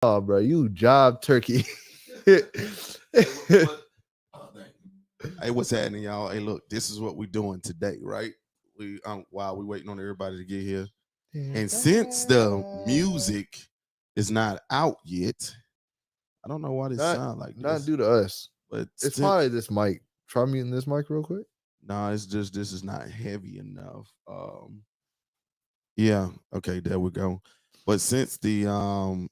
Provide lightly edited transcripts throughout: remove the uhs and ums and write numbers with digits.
Oh, bro, you job turkey. Hey, what's happening, y'all? Hey, look, this is what we're doing today, right? We while we waiting on everybody to get here. And since the music is not out yet, I don't know why this sound like not this. due to us, But it's probably this mic. Try muting this mic real quick. No, it's just this is not heavy enough. Yeah, okay, there we go. But since the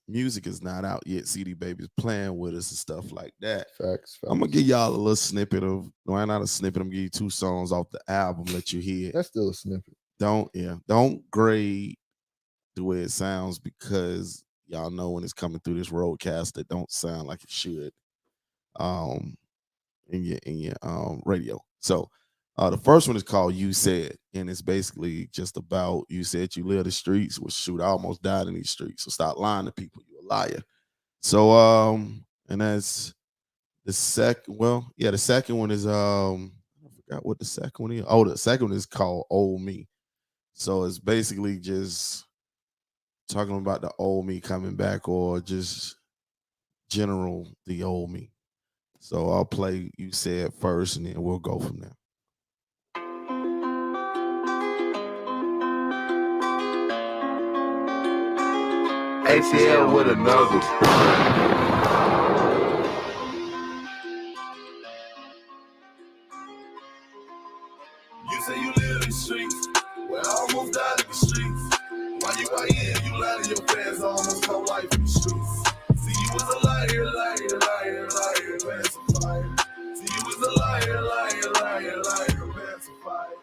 music is not out yet, CD Baby's playing with us and stuff like that. Facts. I'm gonna give y'all a little snippet of, why not a snippet? I'm gonna give you 2 songs off the album, let you hear it. That's still a snippet. Don't grade the way it sounds, because y'all know when it's coming through this roadcast, it don't sound like it should. In your radio. So the first one is called You Said, and it's basically just about, you said you live the streets. Well, shoot, I almost died in these streets. So stop lying to people. You're a liar. So and that's the second. Well, yeah, the second one is I forgot what the second one is. Oh, the second one is called Old Me. So it's basically just talking about the old me coming back, or just general the old me. So I'll play You Said first, and then we'll go from there. ATL with another. You say you live in the streets, well, I almost died in the streets. Why you out here, you lie to your fans, I almost caught life in the streets. See, you was a liar, pacifier. See, you was a liar, pacifier.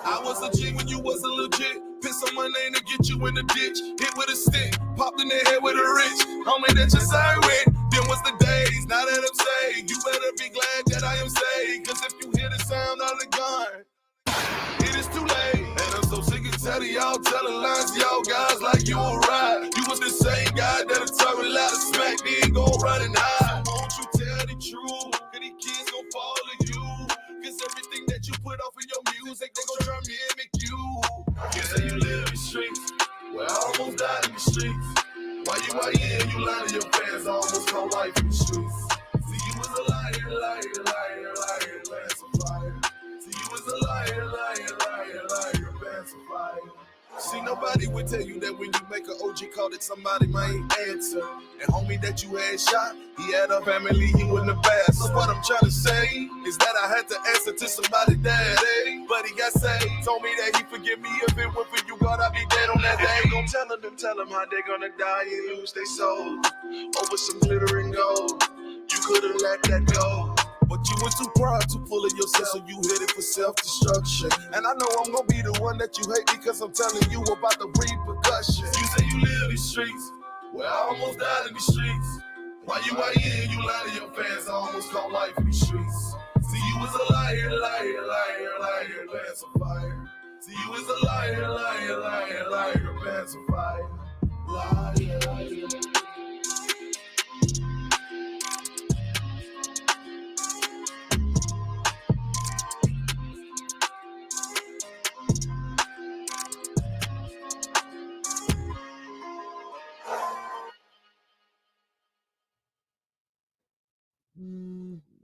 I was a G when you was a legit. Piss on my name to get you in the ditch. Hit with a stick, popped in the head with a rich. Homie that you side with, then was the days. Now that I'm saved, you better be glad that I am saved. Cause if you hear the sound of the gun, it is too late. And I'm so sick and tired of y'all telling lies to y'all guys like you a ride. You was the same guy that'll talk a lot of smack, then go run and hide. So won't you tell the truth? Cause these kids gon' follow you. Cause everything that you put off in your music, they gon' try to mimic you. You say you live in the streets, well, I almost died in the streets. Why you out here, you lie to your fans, I almost caught life in the streets. See, you was a liar, pacifier. See, you was a liar, pacifier. See, nobody would tell you that when you make an OG call that somebody might answer. And homie that you had shot, he had a family he wouldn't have passed. So what I'm trying to say is that I had to answer to somebody that, but he got saved. Told me that he forgive me if it went for you, God, I'd be dead on that day. Don't tell them how they gonna die and lose their soul over some glitter and gold. You could've let that go, but you were too proud, too full of yourself, so you headed for self-destruction. And I know I'm gonna be the one that you hate, because I'm telling you about the repercussions. You say you live in the streets, well, I almost died in the streets. Why you out here, you lie to your fans, I almost caught life in the streets. See, you was a liar, pacifier. See, you was a liar, pacifier. Liar.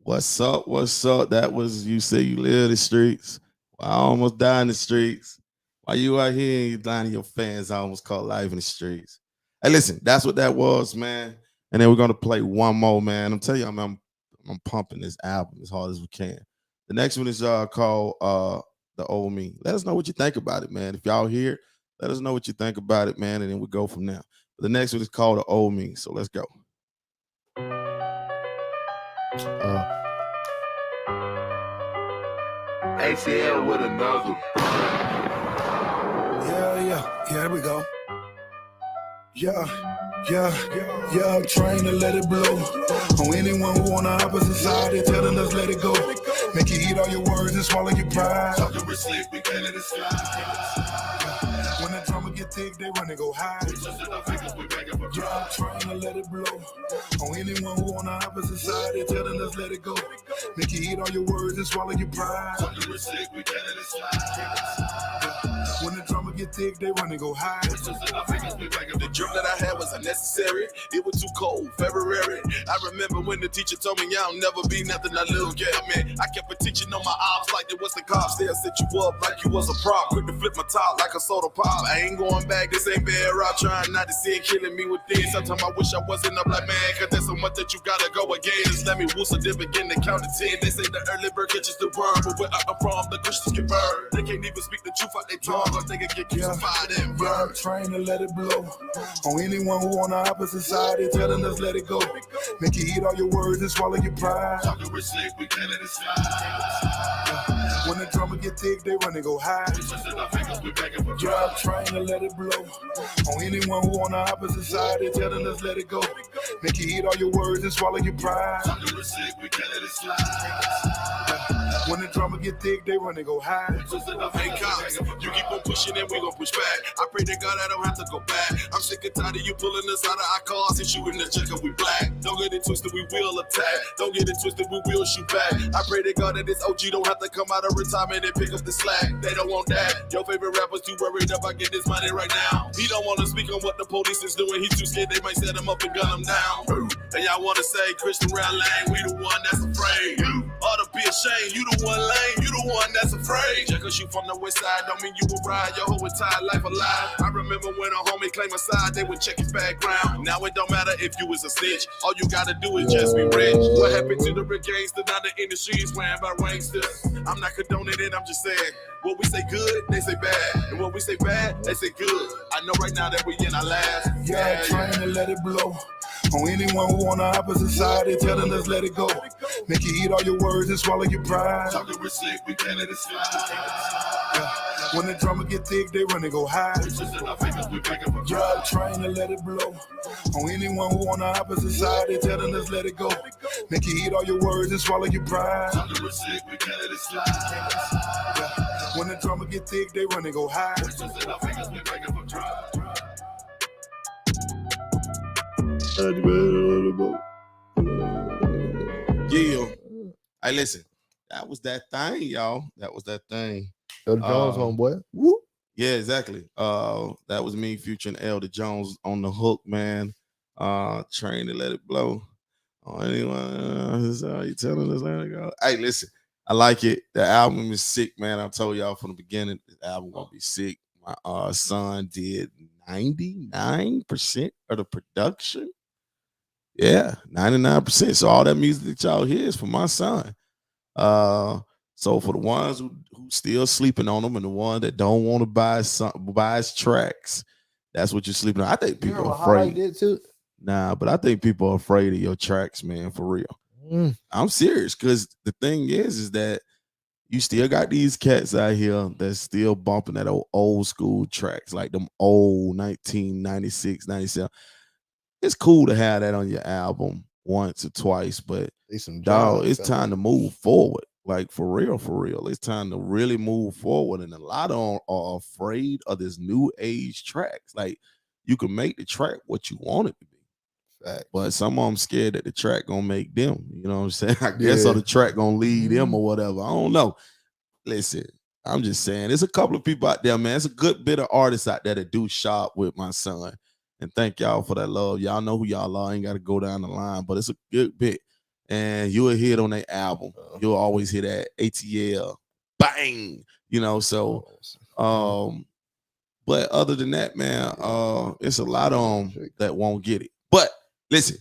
What's up? That was You Say You Live in the Streets. Well, I almost died in the streets. Why you out here and you lying to your fans, I almost caught life in the streets. Hey, listen, that's what that was, man. And then we're gonna play one more, man. I'm telling you, I'm pumping this album as hard as we can. The next one is called The Old Me. Let us know what you think about it, man. If y'all here, let us know what you think about it, man, and then we go from there. But the next one is called The Old Me. So let's go. ATL with another. Yeah, here we go. Yeah, trying to let it blow. On anyone who on the opposite side, they're telling us let it go. Make you eat all your words and swallow your pride. Talking real slick, we can let it slide. When the drama get thick, they run and go high. Job trying to let it blow. On anyone who on the opposite side, they telling us let it go. Make you eat all your words and swallow your pride. When the drama get thick, they run and go high. The drink that I had was unnecessary. It was too cold, February. I remember when the teacher told me, y'all never be nothing I little get. Man, I kept it teaching on my ops like it was the cops. They'll set you up like you was a prop. Quick to flip my top like a soda pop. I ain't going back, this ain't bad rock. Trying not to see it killing me with this. Sometimes I wish I wasn't up like man, cause there's so much that you gotta go again. Just let me whistle, then begin to count to 10. They say the early bird catches the worm, but where I'm from, the Christians get burned. They can't even speak the truth out their tongue, or they can get crucified and burned. Trying to let it blow. On anyone who on the opposite side, they telling us let it go. Make you eat all your words and swallow your pride. Talking rich slick, we can't let it slide. When the drama get thick, they run and go high. Job trying to let it blow. On anyone who on the opposite side, they telling us let it go. Make you eat all your words and swallow your pride. Talking rich slick, we can't let it slide. When the drama get thick, they run and go high. Hey cops, you keep on pushing and we gon' push back. I pray to God I don't have to go back. I'm sick and tired of you pulling us out of our cars and shooting the check up we black. Don't get it twisted, we will attack. Don't get it twisted, we will shoot back. I pray to God that this OG don't have to come out of retirement and pick up the slack. They don't want that. Your favorite rapper's too worried about getting this money right now. He don't wanna speak on what the police is doing. He's too scared they might set him up and gun him down. And y'all wanna say Christian Round Lane, we the one that's afraid. Ought to be ashamed, you the one lame, you the one that's afraid. Just cause you from the west side don't mean you will ride your whole entire life alive. I remember when a homie claimed a side, they would check his background. Now it don't matter if you was a snitch, all you gotta do is just be rich. What happened to the rich gangster? Now the industry is wearing by ranksters. I'm not condoning it, I'm just saying. What we say good, they say bad. And what we say bad, they say good. I know right now that we in our last. Yeah, trying to let it blow. On anyone who on the opposite side, they telling us let it go. Make you eat all your words and swallow your pride. Talking rich slick, we can't let it slide. When the drama get thick, they run and go high. Job trying to let it blow. On anyone who on the opposite side, they telling us let it go. Make you eat all your words and swallow your pride. Talking rich slick, we can't let it slide. When the drama get thick, they run and go high. Yeah. Hey, listen. That was that thing, y'all. That was that thing. Elder Jones, homeboy. Woo. Yeah, exactly. That was me, Future and Elder Jones on the hook, man. Trying to let it blow. Anyone? You telling us let it go? Hey, listen. I like it. The album is sick, man. I told y'all from the beginning, the album gonna be sick. My son did 99% of the production. Yeah, 99%. So all that music that y'all hear is for my son. So for the ones who still sleeping on him and the one that don't want to buy his tracks, that's what you're sleeping on. I think people are afraid. Did too? Nah, but I think people are afraid of your tracks, man, for real. I'm serious, because the thing is that you still got these cats out here that's still bumping that old school tracks, like them old 1996, 97. It's cool to have that on your album once or twice, but dog, it's time to move forward. Like for real. It's time to really move forward. And a lot of them are afraid of this new age tracks. Like you can make the track what you want it to be. Facts. But some of them scared that the track gonna make them. You know what I'm saying? I guess so the track gonna lead them or whatever. I don't know. Listen, I'm just saying, there's a couple of people out there, man. It's a good bit of artists out there that do shop with my son. And thank y'all for that love. Y'all know who y'all are. I ain't got to go down the line, but it's a good bit. And you'll hear it on their album. You'll always hear that ATL, bang, you know. So, but other than that, man, it's a lot of them that won't get it. But listen,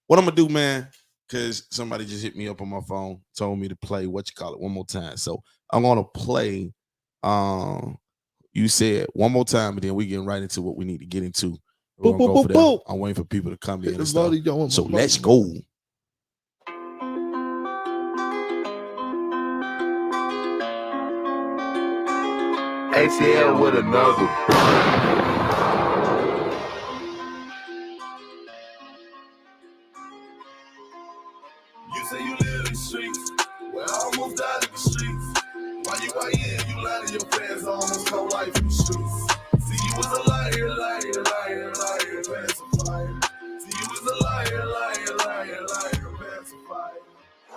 what I'm gonna do, man, because somebody just hit me up on my phone, told me to play what you call it one more time. So I'm gonna play. You said one more time, and then we getting right into what we need to get into. We're gonna go for that. I'm waiting for people to come in and stuff. So let's go. ATL with another. You say you live in the streets, well, I almost died in the streets. Why you out here? You lie to your fans, I almost whole life in the streets. See, you was a liar, liar, liar, liar, pacifier. See, you was a liar, liar, liar, liar, pacifier.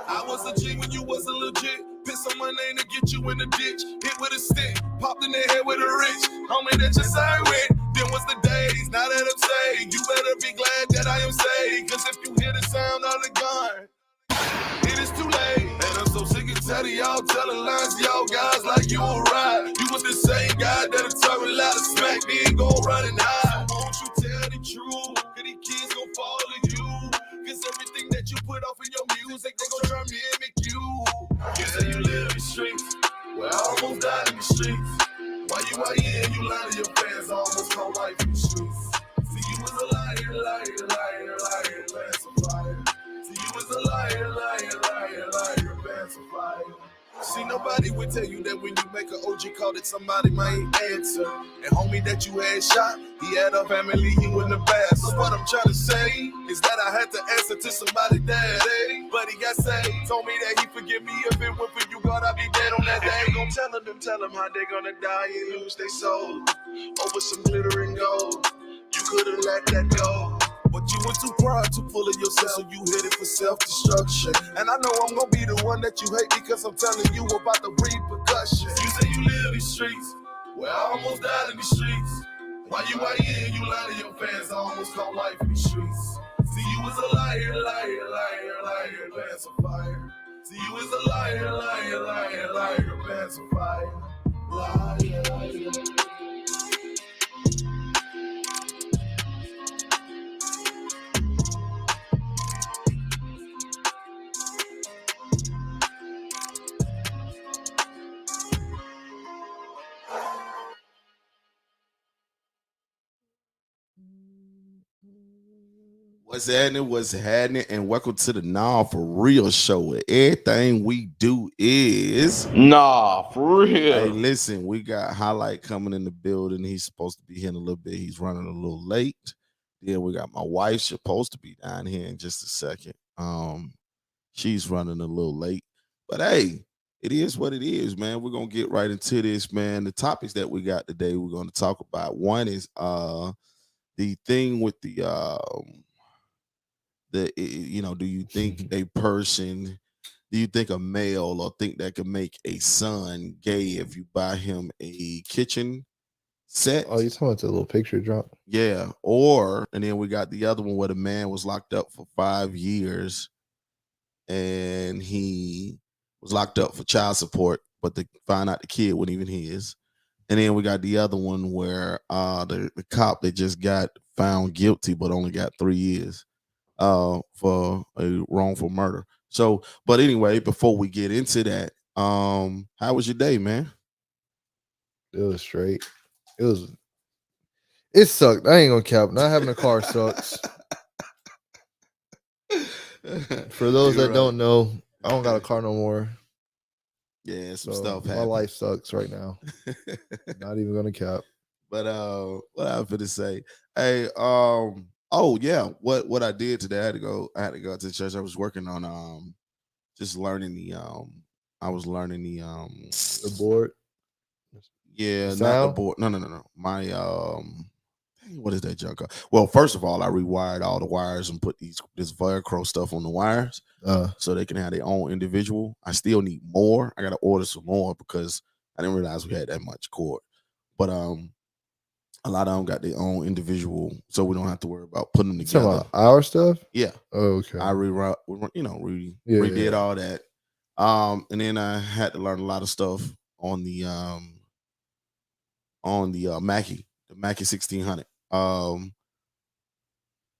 I was a G when you wasn't legit. Piss on my name to get you in the ditch. Hit with a stick, popped in the head with a rich. Homie that you side with. Then was the days, now that I'm saved. You better be glad that I am saved. Cause if you hear the sound of the gun, it is too late. And I'm so sick and tired of y'all telling lies to y'all guys like you a ride. You was the same guy that'll talk a lot of smack, then go run and hide. So won't you tell the truth? Cause these kids gon' follow you. Cause everything that you put off in your music, they gon' try to mimic you. You say you live in the streets, well, I almost died in the streets. Why you out here and you lie to your fans, I almost call life in the streets. See, you was a liar, liar, liar, liar, pacifier. See, you was a liar, liar, liar, liar, pacifier. See, nobody would tell you that when you make an OG call that somebody might answer. And homie that you had shot, he had a family, he wouldn't have passed. So what I'm trying to say is that I had to answer to somebody daddy. But he got saved, told me that he forgive me if it were for you, God, I'd be dead on that day. Gon' tell them how they gonna die and lose their soul over some glitter and gold. You could've let that go. But you were too proud to pull it yourself, so you headed for self-destruction. And I know I'm gonna be the one that you hate because I'm telling you about the repercussions. You say you live these streets, well, I almost died in the streets. Why you out here and you lie to your fans, I almost call life in the streets. See, you was a liar, liar, liar, liar, pacifier. See, you was a liar, liar, liar, liar, pacifier. Liar, liar. What's happening, and welcome to the Nah For Real show where everything we do is Nah, for real. Hey, listen, we got Highlight coming in the building. He's supposed to be here in a little bit. He's running a little late. Then we got my wife supposed to be down here in just a second. She's running a little late. But hey, it is what it is, man. We're gonna get right into this, man. The topics that we got today, we're gonna talk about. One is the thing with the do you think a person, do you think a male or think that could make a son gay if you buy him a kitchen set? Oh, you talking about the little picture drop? Yeah. And then we got the other one where the man was locked up for 5 years and he was locked up for child support, but they find out the kid wasn't even his. And then we got the other one where the cop that just got found guilty but only got 3 years for a wrongful murder. So, but anyway, before we get into that, how was your day, man? It was straight. It sucked. I ain't gonna cap. Not having a car sucks. For those that don't know, I don't got a car no more. Yeah, some stuff happened. My life sucks right now. Not even gonna cap. But what I was gonna say, hey, oh yeah, what I did today, I had to go to the church. I was working on just learning the The board. Yeah, Sound? not the board. No. My what is that junk? Well, first of all, I rewired all the wires and put this Velcro stuff on the wires so they can have their own individual. I still need more. I gotta order some more because I didn't realize we had that much cord. But a lot of them got their own individual, so we don't have to worry about putting them together. Talking about our stuff? Yeah. Oh, okay. I redid all that. And then I had to learn a lot of stuff on the Mackie, the Mackie 1600.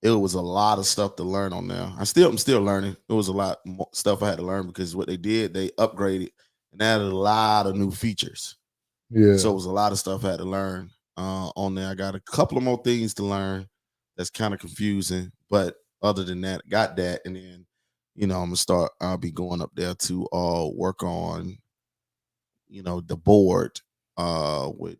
It was a lot of stuff to learn on there. I'm still learning. It was a lot more stuff I had to learn because what they did, they upgraded and added a lot of new features. Yeah. So it was a lot of stuff I had to learn on there. I got a couple of more things to learn that's kind of confusing, but other than that, got that. And then, I'll be going up there to work on, the board with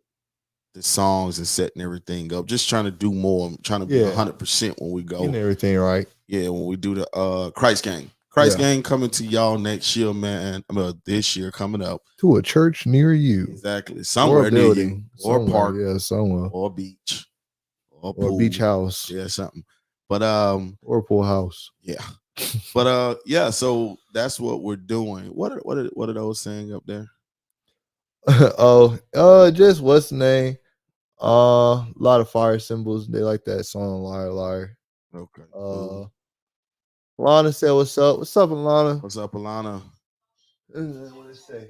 the songs and setting everything up. Just trying to do more. I'm trying to be 100% when we go. Getting everything right. Yeah, when we do the Christ game Christ Gang coming to y'all next year, man. This year coming up. To a church near you. Exactly. Somewhere near you. Or somewhere, park. Yeah, somewhere. Or beach. Or Or pool. beach house. Yeah, something. But or pool house. Yeah. But yeah, so that's what we're doing. What are those saying up there? Just what's the name? A lot of fire symbols. They like that song, Liar Liar. Okay. Alana said, "What's up? What's up, Alana? What's up, Alana? What it say?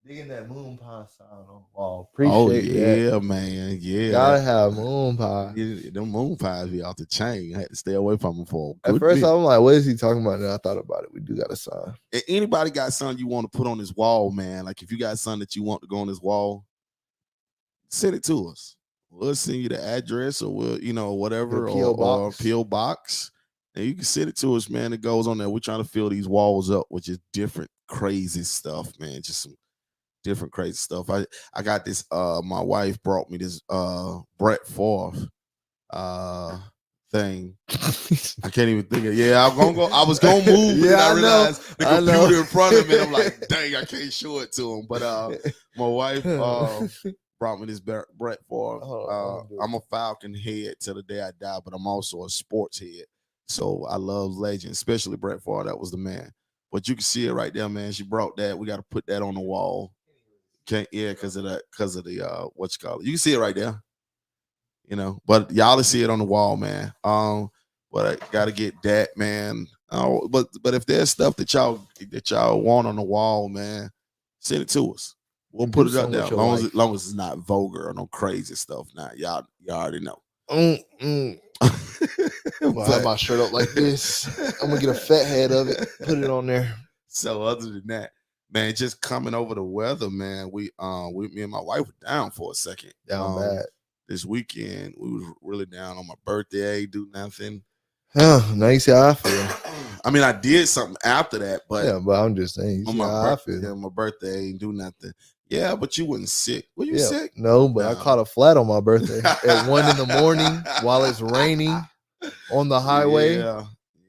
Digging that moon pie sign on the wall. Appreciate that. Yeah, man. Yeah. Gotta have moon pie. Them moon pies be off the chain. I had to stay away from them for a At good first, bit. I'm like, what is he talking about? And I thought about it. We do got a sign. If anybody got something you want to put on this wall, man? Like if you got something that you want to go on this wall, send it to us. We'll send you the address or we'll, whatever, or P.O. box. And you can send it to us, man. It goes on there. We're trying to fill these walls up with just different crazy stuff, man. Just some different crazy stuff. I got this. My wife brought me this Brett Favre thing. I can't even think of. Yeah, I was gonna move, but I realized the computer in front of me. I'm like, dang, I can't show it to him. But my wife brought me this Brett Favre. I'm a Falcon head till the day I die, but I'm also a sports head. So I love legends, especially Brett Favre. That was the man. But you can see it right there, man. She brought that. We got to put that on the wall. Because of the what you call it. You can see it right there. But y'all see it on the wall, man. But I gotta get that, man. But if there's stuff that y'all want on the wall, man, send it to us. We'll put it up there. As long as it's not vulgar or no crazy stuff. Now, y'all already know. I'm gonna have my shirt up like this. I'm gonna get a fat head of it, put it on there. So other than that, man, just coming over the weather, man. Me and my wife were down for a second. Down bad. This weekend, we was really down on my birthday. Do nothing. Now you see how I feel. I mean, I did something after that, but I'm just saying. You see how I feel. Yeah, my birthday ain't do nothing. Yeah, but you wasn't sick. Were you sick? No, but I caught a flat on my birthday at 1 a.m. while it's raining on the highway.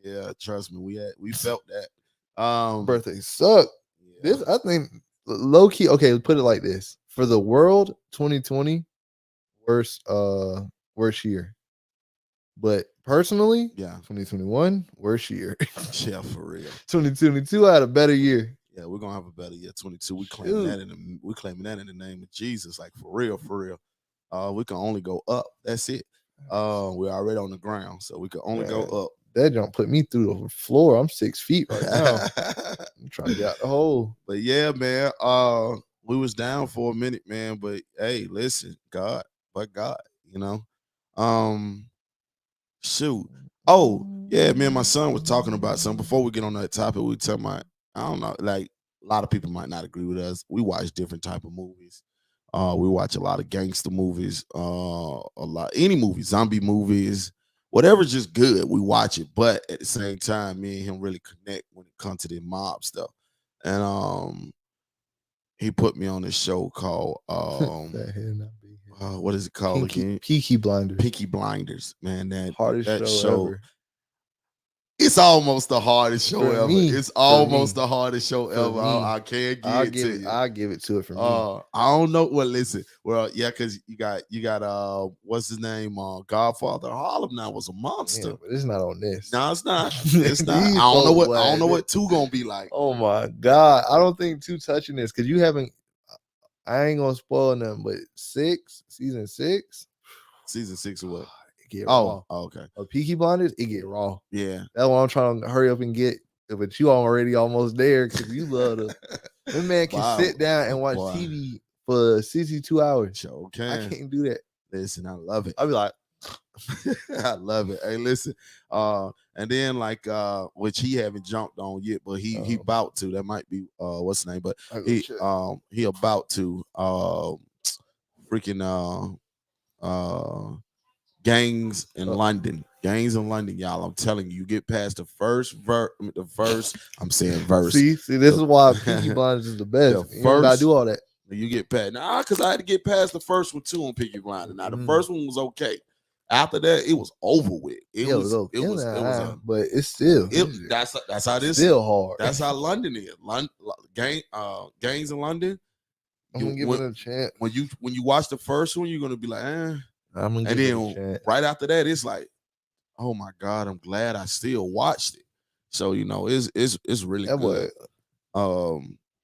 Yeah. Trust me, we felt that. Birthday sucked. Yeah. This, I think, low key. Okay, put it like this: for the world, 2020, worst year. But personally, 2021, worst year. Yeah, for real. 2022, I had a better year. Yeah, we're gonna have a better year. 22, we claiming that in the name of Jesus, like for real. We can only go up. That's it. We're already on the ground, so we can only go up. That jump put me through the floor. I'm 6 feet right now. I'm trying to get out the hole. But yeah, man. We was down for a minute, man. But hey, listen, God, shoot. Oh, yeah, me and my son was talking about something. Before we get on that topic, we were talking about, I don't know, like a lot of people might not agree with us. We watch different type of movies. We watch a lot of gangster movies, any movies, zombie movies, whatever's just good, we watch it. But at the same time, me and him really connect when it comes to the mob stuff. And he put me on this show called what is it called again? Peaky Blinders. Peaky Blinders, man. That hardest show ever. It's almost the hardest show ever. It's almost the hardest show ever. I can't give it to you. I'll give it to it for me. I don't know. Well, listen. Well, yeah, because you got what's his name? Godfather Harlem now was a monster. Yeah, but it's not on this. No, it's not. It's not. I don't know what 2 gonna be like. Oh my God. I don't think 2 touching this because you haven't. I ain't gonna spoil nothing, but season 6. Season 6 or what? It get raw. Oh, okay. Peaky Blinders, it get raw. Yeah. That's why I'm trying to hurry up and get. But you already almost there because you love to. This man can sit down and watch TV for 62 hours. Sure can. I can't do that. Listen, I love it. I'll be like, I love it. Hey, listen. And then like which he haven't jumped on yet, but he about to. That might be what's the name? But he about to freaking Gangs in London. Gangs in London, y'all. I'm telling you, get past the first verse. I'm saying verse. See, this is why Peaky Blinders is the best. You don't gotta do all that. You get past because I had to get past the first one too on Peaky Blinders. Now the first one was okay. After that, it was over with. It Yeah, was but it's still that's how this still hard. That's how London is. Gangs in London. I'm gonna give it a chance. When you watch the first one, you're gonna be like, I'm gonna and give it a then chance. right after that, it's like, oh my God, I'm glad I still watched it. So it's really that good.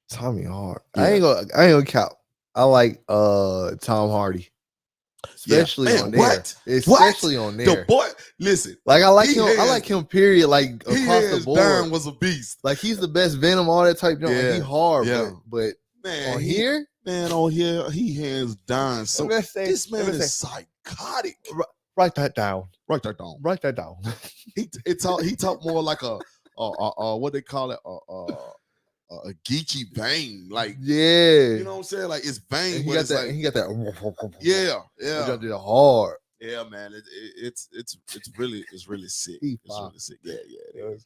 Tommy Hart. Yeah. I ain't gonna count. I like Tom Hardy. Especially on there. What? Especially on there. The boy, listen. Like I like him. I like him. Period. Like across the board. Darn was a beast. Like he's the best Venom. All that type. Like, he hard. Yeah. But man, on here, he hands down. So this man is psychotic. Write that down. Write that down. Write that down. he talk more like a what they call it a Geechee bang, like yeah, you know what I'm saying? Like it's bang, he but got it's that. like He got that. Yeah. He did it hard. Yeah, man. It's really sick. It's really sick. Yeah. It is.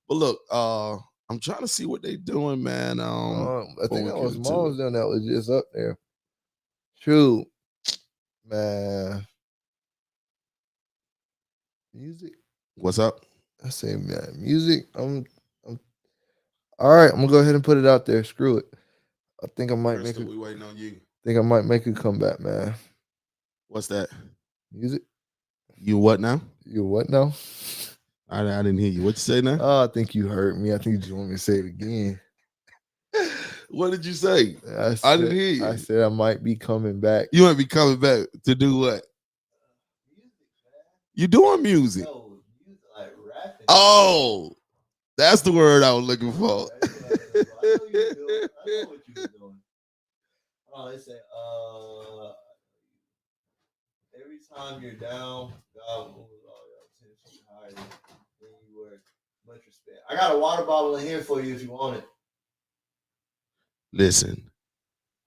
But look, I'm trying to see what they doing, man. I think that was Mom's doing that was just up there. True, man. Music. What's up? I say, man, music. I'm all right. I'm gonna go ahead and put it out there. Screw it. I think I might make it. We waiting on you. Think I might make a comeback, man. What's that? Music. You what now? You what now? I didn't hear you. What you say now? Oh, I think you heard me. I think you just want me to say it again. What did you say? I didn't hear you. I said I might be coming back. You might be coming back to do what? You doing music? No, like rapping. Oh, that's the word I was looking for. I know what you're doing. Oh, they say, every time you're down, God moves all your attention higher than you were. Much respect. I got a water bottle in here for you if you want it. Listen.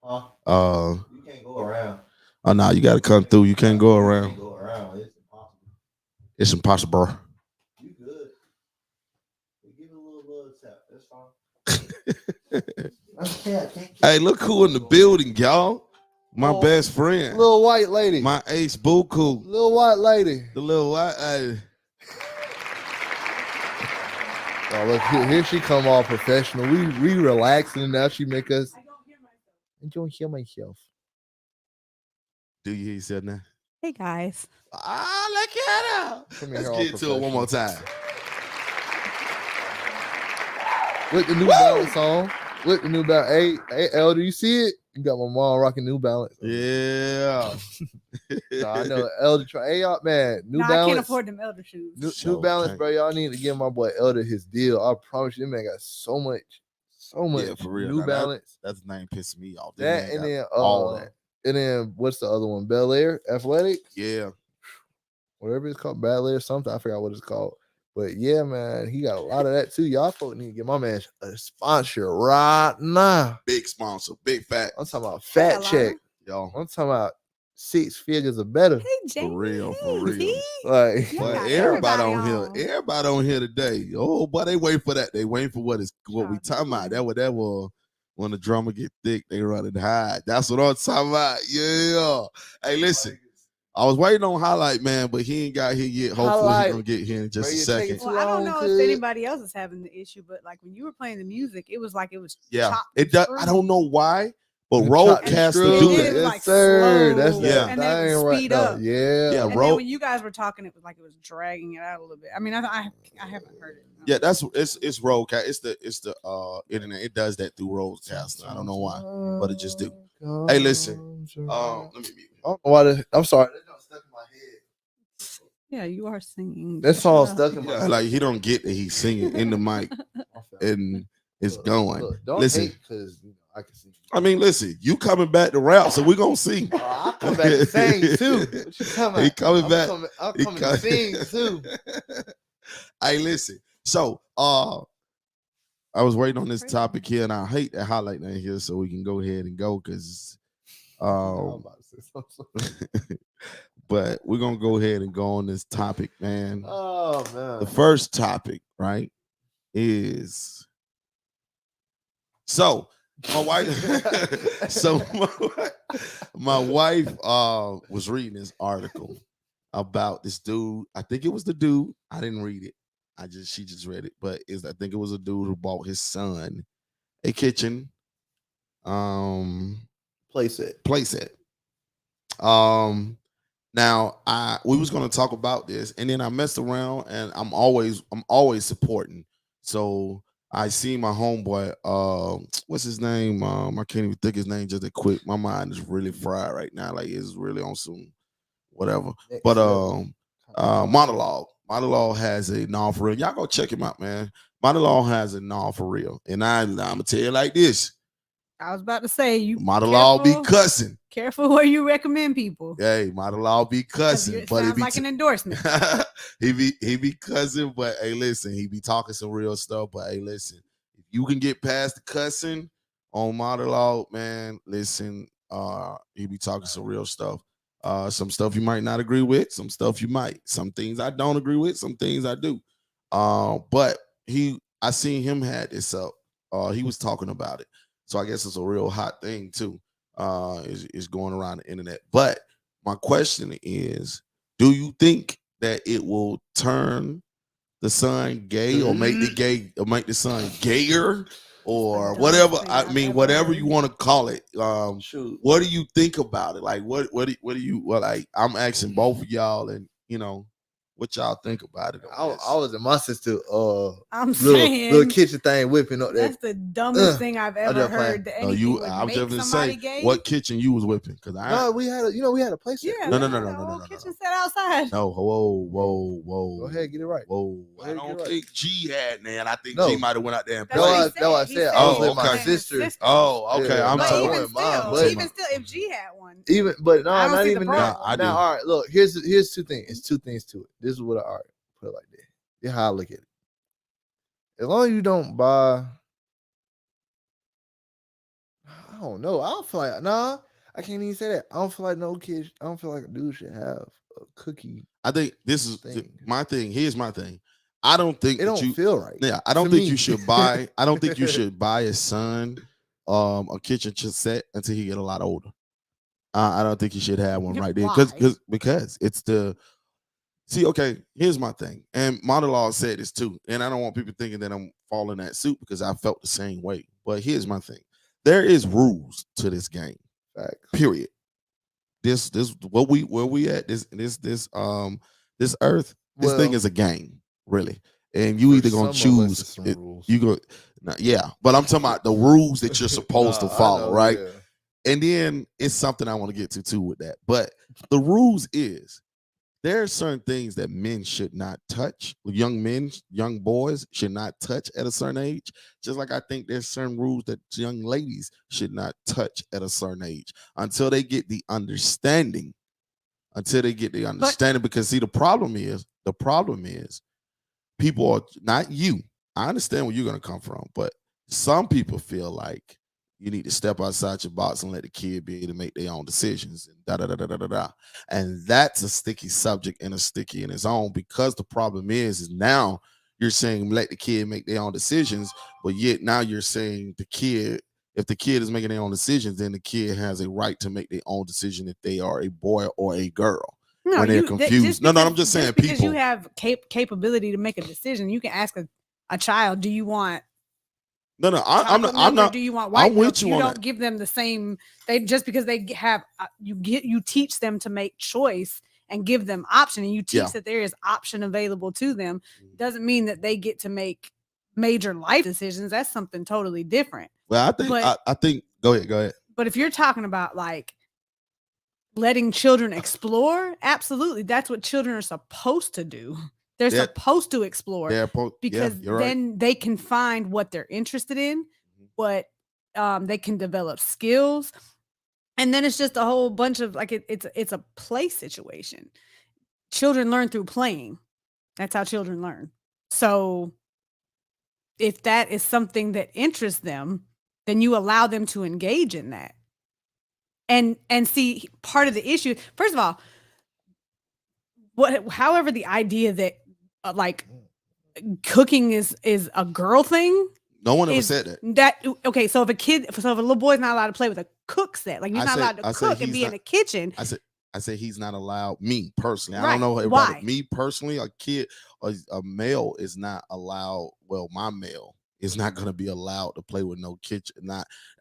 Huh? You can't go around. Oh no, you gotta come through. You can't go around. You can't go around. It's impossible. It's impossible. You good. We give it a little tap. That's fine. Hey, look who in the building, y'all. My best friend. Little white lady. My ace buku. Little white lady. The little white lady. Oh, look, here she come all professional. We relaxing and now she make us. I don't hear myself. Do you hear yourself now? Hey guys. Look at her. Let's get to it one more time. With the New Balance on. With the New Balance. Hey, Elder, you see it? You got my mom rocking New Balance. Yeah. No, I know Elder. Hey, y'all, man. New Balance. I can't afford them Elder shoes. New Balance, bro. Y'all need to give my boy Elder his deal. I promise you, man got so much. Yeah, for real. New Balance. That's the name pissing me off. That and then all that. And then what's the other one? Bel Air Athletic. Yeah. Whatever it's called, Bel Air something. I forgot what it's called. But yeah, man, he got a lot of that too. Y'all folks need to get my man a sponsor right now. Big sponsor, big fat. I'm talking about fat check, y'all. I'm talking about 6 figures or better. Hey, Jamie. For real. Like, but everybody on here today. Oh, but they wait for that. They waiting for what we talking about. That was when the drummer get thick, they run and hide. That's what I'm talking about. Yeah. Hey, listen. I was waiting on Highlight, man, but he ain't got here yet. Hopefully he's gonna get here in just a second. Well, I don't know if anybody else is having the issue, but like when you were playing the music, it was like it was it does. I don't know why, but Roadcaster do that. Yes, sir. That's and then it would speed up. Yeah. And then when you guys were talking, it was like it was dragging it out a little bit. I mean, I haven't heard it. Yeah, it's Roadcaster. It's the internet. It does that through Roadcaster. I don't know why, but it just do. Hey, listen. Let me mute. I'm sorry. That song stuck in my head. Yeah, you are singing. That song stuck in my head. Like he don't get that he's singing in the mic and it's going. Don't listen, because I can see. I mean, listen, you coming back to rap, so we're gonna see. I come back to sing too. What you talking about? He coming back. I'm coming to sing too. Hey, listen. So I was waiting on this topic here, and I hate that highlight in here, so we can go ahead and go because but we're gonna go ahead and go on this topic, man. Oh man. The first topic, right, is so my wife my wife was reading this article. about this dude. I think it was the dude. I didn't read it. She just read it, but I think it was a dude who bought his son a kitchen playset. Now we was gonna talk about this, and then I messed around, and I'm always supporting. So I see my homeboy, what's his name? I can't even think his name just that quick. My mind is really fried right now. Like it's really on some whatever. But Monologue has a non for real. Y'all go check him out, man. Monologue has a non for real. And I'm gonna tell you like this. I was about to say you Monologue be cussing. Careful where you recommend people. Hey, Monologue be cussing. It sounds like an endorsement. he be cussing, but hey, listen, he be talking some real stuff. But hey, listen, if you can get past the cussing on Monologue, man, listen, he be talking some real stuff. Some stuff you might not agree with, some stuff you might. Some things I don't agree with, some things I do. But I seen him had this up. He was talking about it. So I guess it's a real hot thing too. Is going around the internet. But my question is, do you think that it will turn the son gay or make the son gayer or whatever? I mean, whatever you want to call it. What do you think about it? Like, what do you like? I'm asking both of y'all, and what y'all think about it? I was in my sister I'm saying little kitchen thing whipping up that's the dumbest thing I've ever heard. I was just gonna say gay? What kitchen you was whipping, because we had a place. Yeah, no. Kitchen set outside. No, whoa. Go ahead, get it right. Whoa, I don't think G had, man. I think G might have went out there and played. I said. I was with my sister. Oh, okay. Yeah, I'm talking even about still, if G had one. Not even now. I do. All right, look, here's two things. It's two things to it. This is what I put it like this. This is how I look at it. As long as you don't buy, I don't know. I don't feel like I can't even say that. I don't feel like no kid. I don't feel like a dude should have a cookie. I think this is my thing. Here's my thing. I don't think it don't feel right. Yeah, I don't think you should buy. I don't think you should buy a son a kitchen set until he get a lot older. I don't think you should have one right there because it's the. See, okay, here's my thing. And Monologue said this too. And I don't want people thinking that I'm following that suit because I felt the same way. But here's my thing. There is rules to this game. Period. This where we at, this earth, this thing is a game, really. And you either gonna choose it, you go but I'm talking about the rules that you're supposed to follow, right? Yeah. And then it's something I want to get to too with that. But the rules is there are certain things that men should not touch. Young boys should not touch at a certain age. Just like I think there's certain rules that young ladies should not touch at a certain age until they get the understanding. Because see, the problem is people are not you. I understand where you're gonna come from, but some people feel like you need to step outside your box and let the kid be able to make their own decisions and And that's a sticky subject and a sticky in its own, because the problem is now you're saying let the kid make their own decisions, but yet now you're saying if the kid is making their own decisions, then the kid has a right to make their own decision if they are a boy or a girl. No, when they're confused. I'm just saying because you have capability to make a decision. You can ask a child, do you want I'm not. Do you want white milk? You don't give them the same. Just because they have you teach them to make choice and give them option, and you teach that there is option available to them. Doesn't mean that they get to make major life decisions. That's something totally different. Well, I think. Go ahead. But if you're talking about like letting children explore, absolutely, that's what children are supposed to do. They're supposed to explore because then they can find what they're interested in, what they can develop skills. And then it's just a whole bunch of it's a play situation. Children learn through playing. That's how children learn. So if that is something that interests them, then you allow them to engage in that. And see, part of the issue, first of all, however the idea that cooking is a girl thing. No one ever said that. Okay, so if a little boy's not allowed to play with a cook set, like he's not allowed to cook and be in a kitchen. I say he's not allowed. Me personally, Right. I don't know everybody. Why? Me personally, a kid, a male is not allowed. Well, my male is not going to be allowed to play with no kitchen.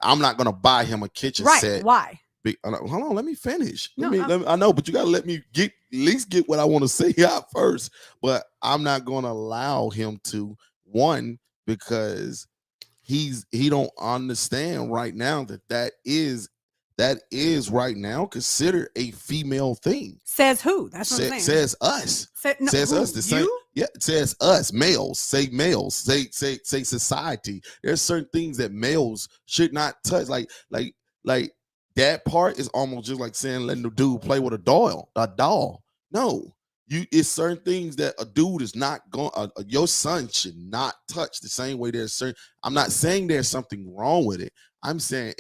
I'm not going to buy him a kitchen set. Why? Hold on, let me finish. No, let me, I know, but you got to let me at least get what I want to say out first. But I'm not going to allow him to, one, because he don't understand right now that is right now considered a female thing. Says who? That's what I'm saying. Says us. Says who? us. The same. Yeah, it says us, males. Say males. Say society. There's certain things that males should not touch. Like that part is almost just like saying letting the dude play with a doll. No. It's certain things that a dude is not going. Your son should not touch. The same way there's certain. I'm not saying there's something wrong with it. I'm saying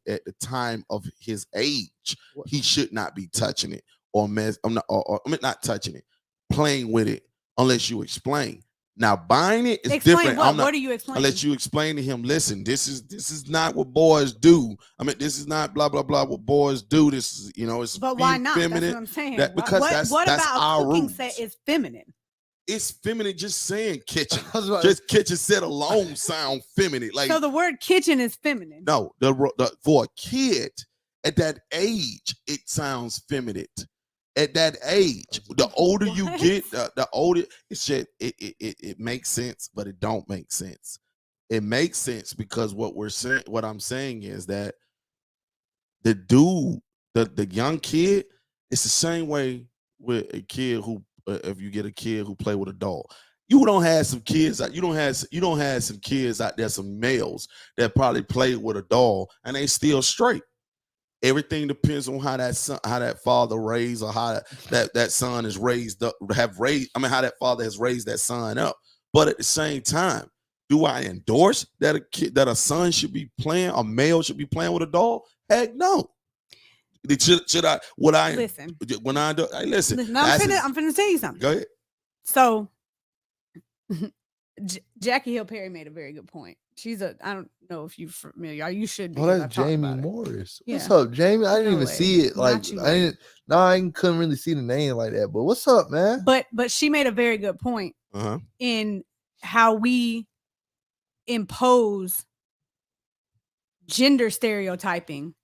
at the time of his age, he should not be touching it not touching it, playing with it unless you explain. Now buying it is different. What are you explaining? Unless you explain to him, listen, this is not what boys do. I mean, this is not blah blah blah what boys do. This is it's but why not? Feminine. That's what I'm saying. Because what that's about our a cooking rules. set is feminine? It's feminine. Just saying kitchen. Just kitchen set alone sound feminine. Like so, the word kitchen is feminine. No, for a kid at that age, it sounds feminine. At that age, the older you get, the older it makes sense, but it don't make sense. It makes sense because what I'm saying is that the dude, the young kid, it's the same way with a kid who, if you get a kid who play with a doll, you don't have some kids you don't have some kids out there, some males that probably play with a doll and they still straight. Everything depends on how that father raised, or how that son is raised up, how that father has raised that son up. But at the same time, do I endorse that a son should be playing, a male should be playing with a doll? Heck no. Should I? Would I listen? When I do, hey, listen. No, I'm finna tell you something. Go ahead. So, Jackie Hill Perry made a very good point. I don't know if you're familiar. You should be. Oh, that's Jamie Morris. Yeah. What's up, Jamie? I didn't even see it. Like I couldn't really see the name like that. But what's up, man? But she made a very good point in how we impose gender stereotyping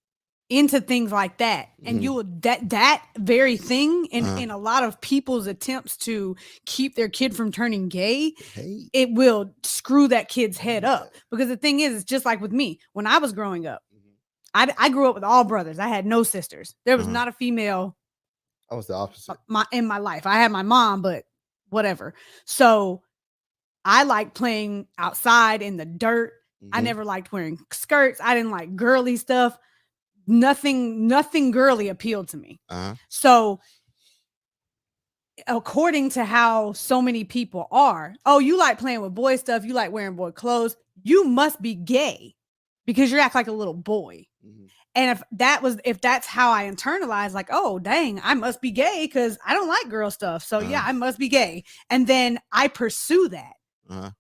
into things like that, and you will that very thing in a lot of people's attempts to keep their kid from turning gay, it will screw that kid's head up. Because the thing is, it's just like with me when I was growing up. I grew up with all brothers. I had no sisters. There was not a female. I was the opposite. In my life, I had my mom, but whatever. So I liked playing outside in the dirt. I never liked wearing skirts. I didn't like girly stuff. Nothing girly appealed to me. So according to how so many people are, you like playing with boy stuff, you like wearing boy clothes, you must be gay because you act like a little boy. And if that's how I internalized, like, oh dang, I must be gay because I don't like girl stuff, so yeah, I must be gay, and then I pursue that.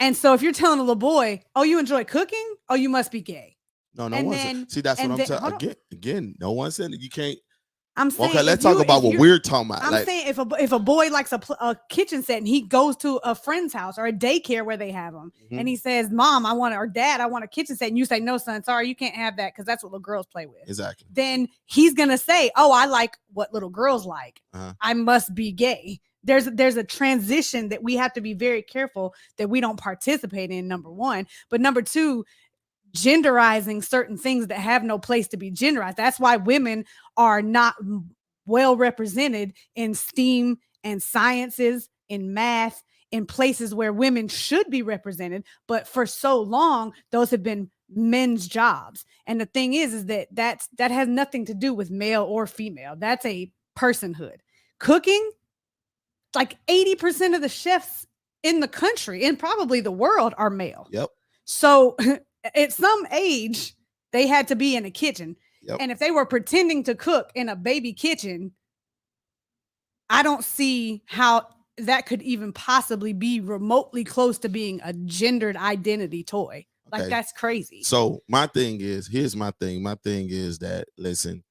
And so if you're telling a little boy, oh, you enjoy cooking, oh, you must be gay. No one said. See, that's what I'm saying. Again, no one said that you can't. I'm saying. Okay, let's talk about what we're talking about. I'm saying if a boy likes a kitchen set and he goes to a friend's house or a daycare where they have them, and he says, "Mom, or Dad, I want a kitchen set," and you say, "No, son, sorry, you can't have that because that's what little girls play with." Exactly. Then he's gonna say, "Oh, I like what little girls like. I must be gay." There's a transition that we have to be very careful that we don't participate in. Number one, but number two, genderizing certain things that have no place to be genderized. That's why women are not well represented in STEAM and sciences, in math, in places where women should be represented. But for so long, those have been men's jobs. And the thing is that has nothing to do with male or female. That's a personhood. Cooking, like 80% of the chefs in the country and probably the world are male. Yep. So at some age, they had to be in a kitchen. Yep. And if they were pretending to cook in a baby kitchen, I don't see how that could even possibly be remotely close to being a gendered identity toy. Like, that's crazy. So my thing is, here's my thing. My thing is that, listen,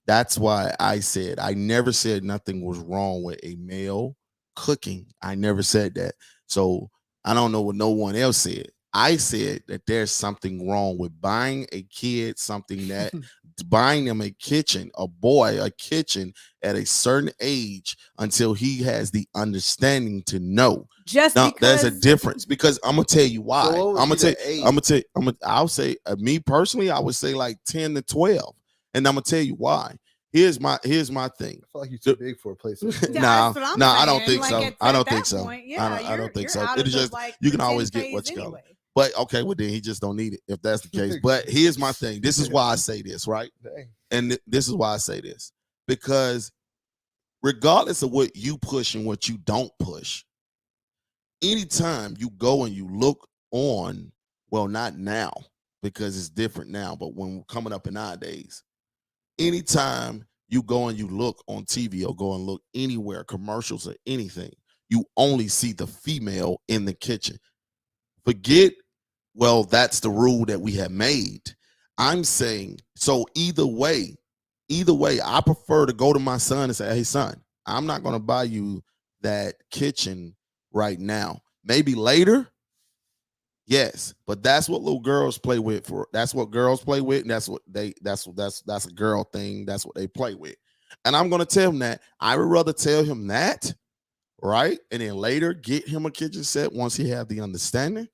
That's why I said I never said nothing was wrong with a male cooking. I never said that. So I don't know what no one else said. I said that there's something wrong with buying a kid something that buying them a kitchen, a boy, a kitchen at a certain age until he has the understanding to know. Just now, because there's a difference because I'm gonna tell you why. So I'll say me personally, I would say like 10 to 12. And I'm gonna tell you why. Here's my thing. I feel like you're too big for a place. Nah, I don't think like so. I don't think so. Point, yeah, I don't think so. It's just you can always get what you got. But okay, well then he just don't need it if that's the case. But here's my thing. This is why I say this, right? Dang. And this is why I say this. Because regardless of what you push and what you don't push, anytime you go and you look on, well, not now, because it's different now, but when we're coming up in nowadays, anytime you go and you look on TV or go and look anywhere, commercials or anything, you only see the female in the kitchen. Forget, well, that's the rule that we have made. I'm saying, so either way, I prefer to go to my son and say, hey, son, I'm not going to buy you that kitchen right now. Maybe later. Yes, but that's what little girls play with. That's what girls play with, and that's a girl thing. That's what they play with. And I'm gonna tell him that. I would rather tell him that, right? And then later get him a kitchen set once he have the understanding.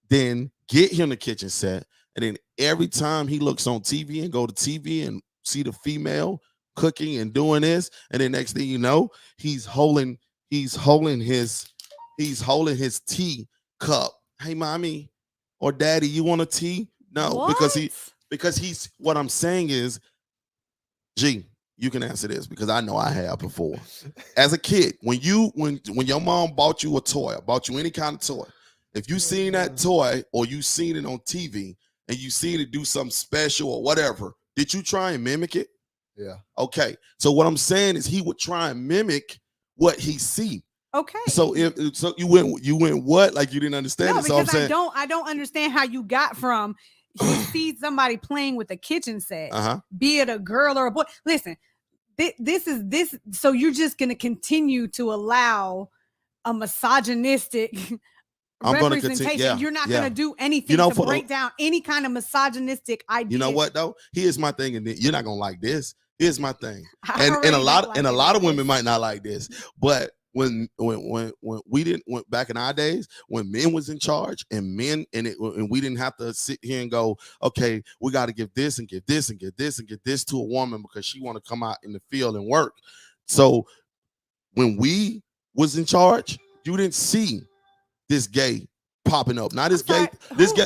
Then get him the kitchen set, and then every time he looks on TV and go to TV and see the female cooking and doing this, and then next thing you know, he's holding his tea cup. Hey, mommy or daddy, you want a tea? No, what? because he's what I'm saying is, G, you can answer this because I know I have before. As a kid, when your mom bought you a toy, bought you any kind of toy, if you seen that toy or you seen it on TV and you seen it do something special or whatever, did you try and mimic it? Yeah. Okay. So what I'm saying is he would try and mimic what he see. Okay. So you went what? Like you didn't understand it. So I'm saying I don't understand how you got from he sees somebody playing with a kitchen set, be it a girl or a boy. Listen, this is this. So you're just gonna continue to allow a misogynistic representation. Yeah, you're not gonna do anything to break down any kind of misogynistic idea. You know what though? Here's my thing, and you're not gonna like this. Here's my thing, and a lot of women might not like this, but when we didn't went back in our days when men was in charge and we didn't have to sit here and go, okay, we got to give this and give this and give this and give this to a woman because she want to come out in the field and work. So when we was in charge, you didn't see this gay popping up. Now this gay,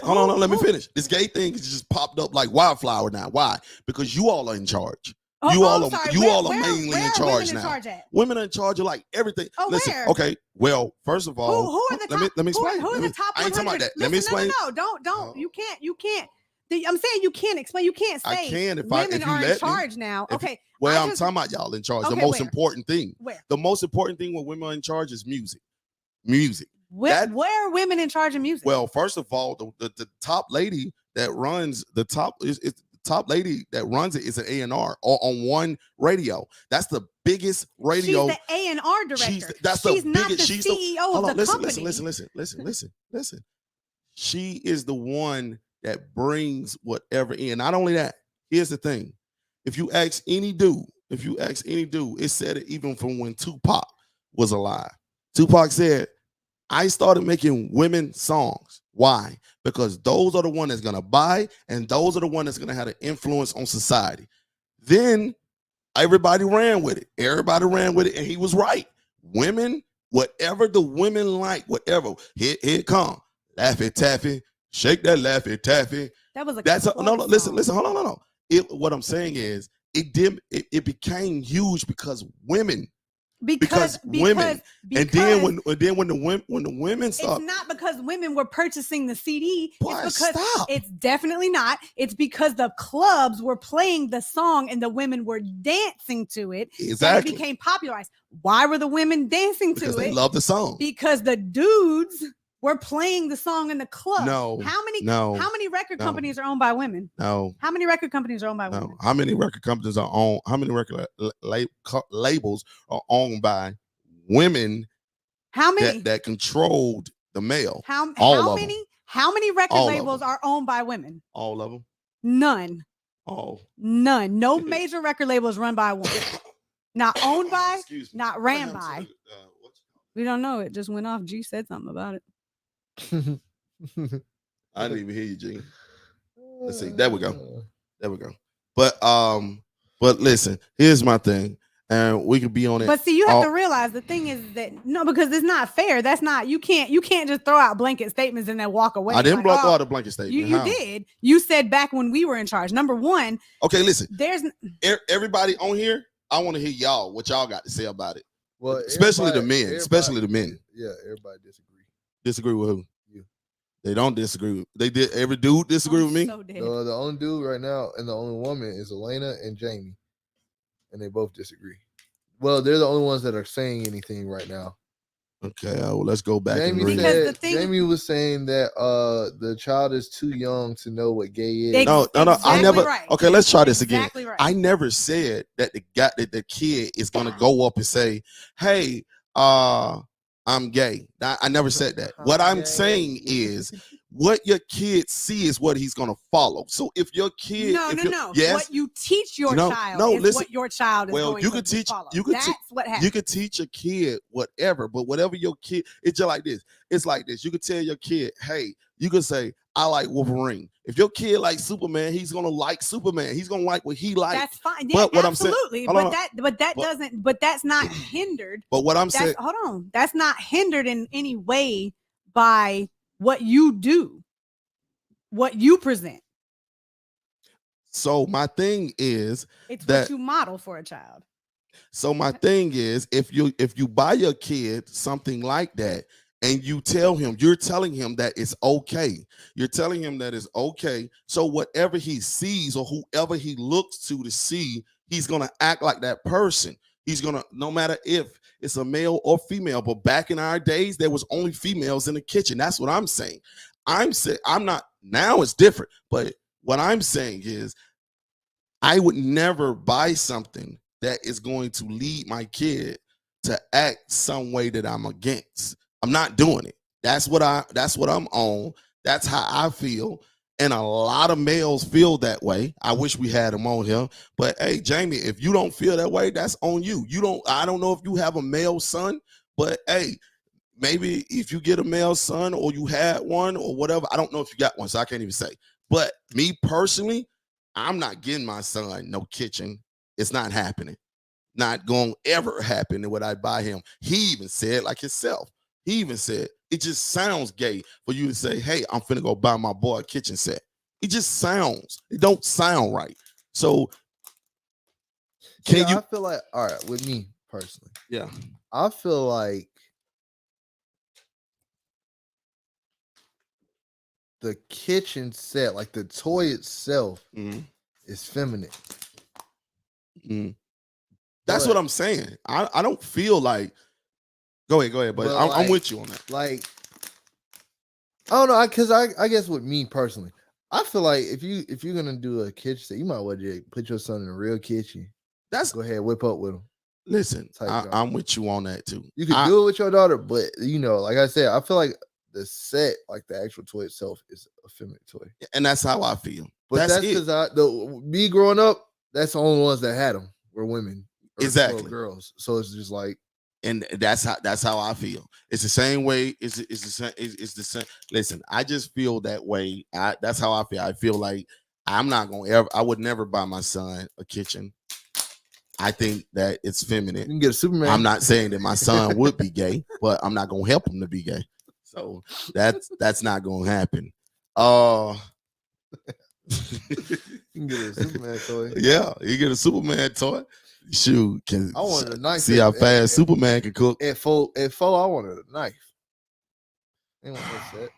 hold on, let me finish. This gay thing is just popped up like wildflower now. Why? Because you all are in charge. You all are mainly in charge now. Women are in charge of like everything. Listen, where? Okay. Well, first of all, who are the top? Let me explain. Who are the top 100? I ain't talking about that. Listen, let me explain. No, don't. You can't. I'm saying you can't explain. You can't say I can if women you are let in charge me. now. Okay. I'm talking about y'all in charge. Okay, the most important thing. Where? The most important thing when women are in charge is music. Where are women in charge of music? Well, first of all, the top lady that runs the top lady that runs it is an A&R on one radio. That's the biggest radio. She's the A&R director. She's not the CEO of the company. Listen. She is the one that brings whatever in. Not only that, here's the thing. If you ask any dude, it said it even from when Tupac was alive. Tupac said, I started making women songs. Why? Because those are the ones that's going to buy, and those are the ones that's going to have an influence on society. Then everybody ran with it. And he was right. Women, whatever the women like, whatever, here it come. Laffy Taffy, shake that Laffy Taffy. Listen, hold on, no. What I'm saying is, it became huge because women. Because women, and then when the women start, it's not because women were purchasing the CD. Boy, it's because stop. It's definitely not. It's because the clubs were playing the song and the women were dancing to it. Exactly. It became popularized. Why were the women dancing to it? Because they love the song. Because the dudes We're playing the song in the club. No. How many record companies are owned by women? No. How many record companies are owned by women? How many record companies are owned? How many record labels are owned by women? How many that controlled the male? How many record labels are owned by women? All of them. None. Oh. None. No major record label is run by a woman. Not owned by, not ran by. We don't know. It just went off. G said something about it. I didn't even hear you, G. Let's see. There we go. But listen, here's my thing. And we could be on it. But see, you have to realize the thing is that because it's not fair. That's not you can't just throw out blanket statements and then walk away. I didn't blow out a blanket statement. You did. You said back when we were in charge. Number one. Okay, listen. There's everybody on here. I want to hear y'all what y'all got to say about it. Well, especially the men. Especially the men. Yeah, everybody disagree. Disagree with who? You. They don't disagree. They did. Every dude disagree with me. So the only dude right now and the only woman is Elena and Jamie. And they both disagree. Well, they're the only ones that are saying anything right now. Okay, well, let's go back. Jamie was saying that the child is too young to know what gay is. No, I never. Right. Okay, let's try this again. Right. I never said that the kid is gonna go up and say, "Hey, I'm gay." I never said that. What I'm saying is, what your kid see is what he's gonna follow. So if your kid, no. Yes, what you teach your child is what your child is going to follow. That's what happens. You can teach a kid whatever, but whatever your kid, it's just like this. It's like this. You can tell your kid, hey, you can say, I like Wolverine. If your kid likes Superman, he's gonna like Superman. He's gonna like what he likes. That's fine. Yeah, but absolutely. But that's not hindered. But what I'm saying, hold on, that's not hindered in any way by what you do, what you present. So my thing is, it's that what you model for a child. So my thing is, if you buy your kid something like that, and you're telling him that it's okay. You're telling him that it's okay. So whatever he sees or whoever he looks to see, he's gonna act like that person. He's gonna, no matter if it's a male or female. But back in our days, there was only females in the kitchen. That's what I'm saying. I'm not, now it's different. But what I'm saying is, I would never buy something that is going to lead my kid to act some way that I'm against. I'm not doing it. That's what I'm on. That's how I feel. And a lot of males feel that way. I wish we had them on here. But hey, Jamie, if you don't feel that way, that's on you. I don't know if you have a male son, but hey, maybe if you get a male son or you had one or whatever, I don't know if you got one, so I can't even say. But me personally, I'm not getting my son no kitchen. It's not happening. Not going to ever happen when I buy him. He even said like himself. He even said, it just sounds gay for you to say, hey, I'm finna go buy my boy a kitchen set. It don't sound right. So I feel like, all right, with me personally. Yeah. I feel like the kitchen set, like the toy itself, is feminine. Mm-hmm. That's what I'm saying. I don't feel like. Go ahead, but I'm with you on that. Like, I don't know, because I guess with me personally, I feel like if you're gonna do a kitchen set, you might well just put your son in a real kitchen. Go ahead, whip up with him. Listen, I'm with you on that too. You can do it with your daughter, but like I said, I feel like the set, like the actual toy itself, is a feminine toy, and that's how I feel. But that's because me growing up, that's the only ones that had them were women, exactly, girls. So it's just like. And that's how I feel. It's the same way. It's the same. Listen, I just feel that way. That's how I feel. I feel like I would never buy my son a kitchen. I think that it's feminine. You can get a Superman. I'm not saying that my son would be gay, but I'm not gonna help him to be gay. So that's not gonna happen. You can get a Superman toy. Yeah, you get a Superman toy. Shoot, I wanted a knife. See how fast Superman can cook. At four, I wanted a knife. Ain't that.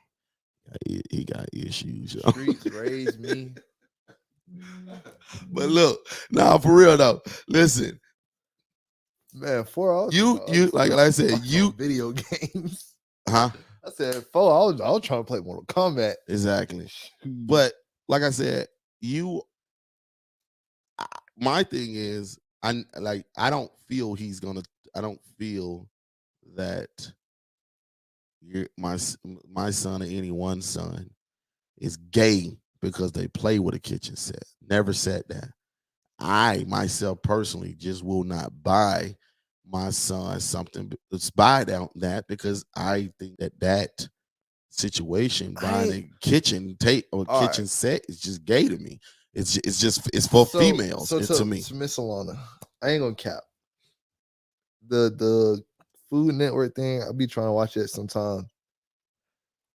He got issues. Streets raised me. But look, for real though. Listen, man, 4 hours. You like I said, you video games. Huh? I said 4. I was trying to play Mortal Kombat. Exactly. But like I said, my thing is, I don't feel that my son or anyone's son is gay because they play with a kitchen set. Never said that. I myself personally just will not buy my son something. Let's buy that because I think that situation buying a kitchen tape or kitchen set is just gay to me. It's for females. To me, Miss Alana, I ain't gonna cap. The Food Network thing. I'll be trying to watch it sometime.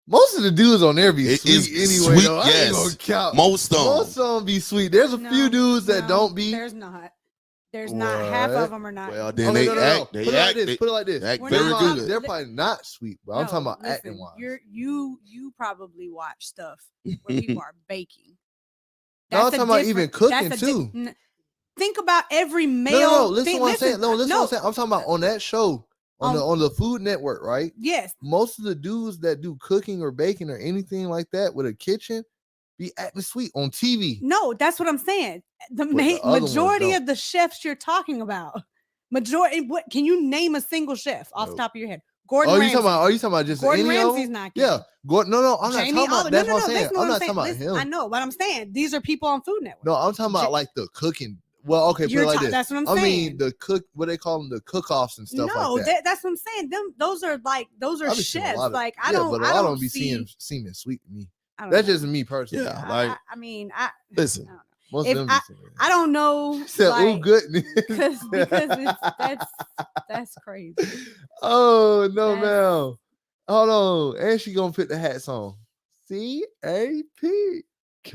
Most of the dudes on there be sweet anyway. Sweet, though. I ain't gonna count. Most of them be sweet. There's a few dudes that don't be. There's not. There's not. Half of them are not. Well, then they act. Put it like this. Act very good. They're probably not sweet, but I'm talking about acting wise. You probably watch stuff where people are baking. No, I'm talking about even cooking too. Think about every male. No, listen what I'm saying. No, listen what I'm saying. I'm talking about on that show. On the Food Network, right? Yes. Most of the dudes that do cooking or baking or anything like that with a kitchen be acting sweet on TV. No, that's what I'm saying. The majority of the chefs you're talking about, what can you name a single chef off the top of your head? Gordon Ramsay. Are you talking about just Gordon any Ramsay's not gay. Yeah. I'm not talking about that's what I'm saying. I'm not talking about him. I know, but I'm saying these are people on Food Network. No, I'm talking about like the cooking. Well, okay, put it like this. That's what I'm saying. I mean, what they call them, the cook-offs and stuff like that. That's what I'm saying. Those are chefs. Like I don't be seeing seeming sweet to me. That's just me personally. Yeah, listen. Most of them I don't know. Said, goodness. Because that's crazy. Oh no, man. Hold on, and she gonna put the hats on. CAP.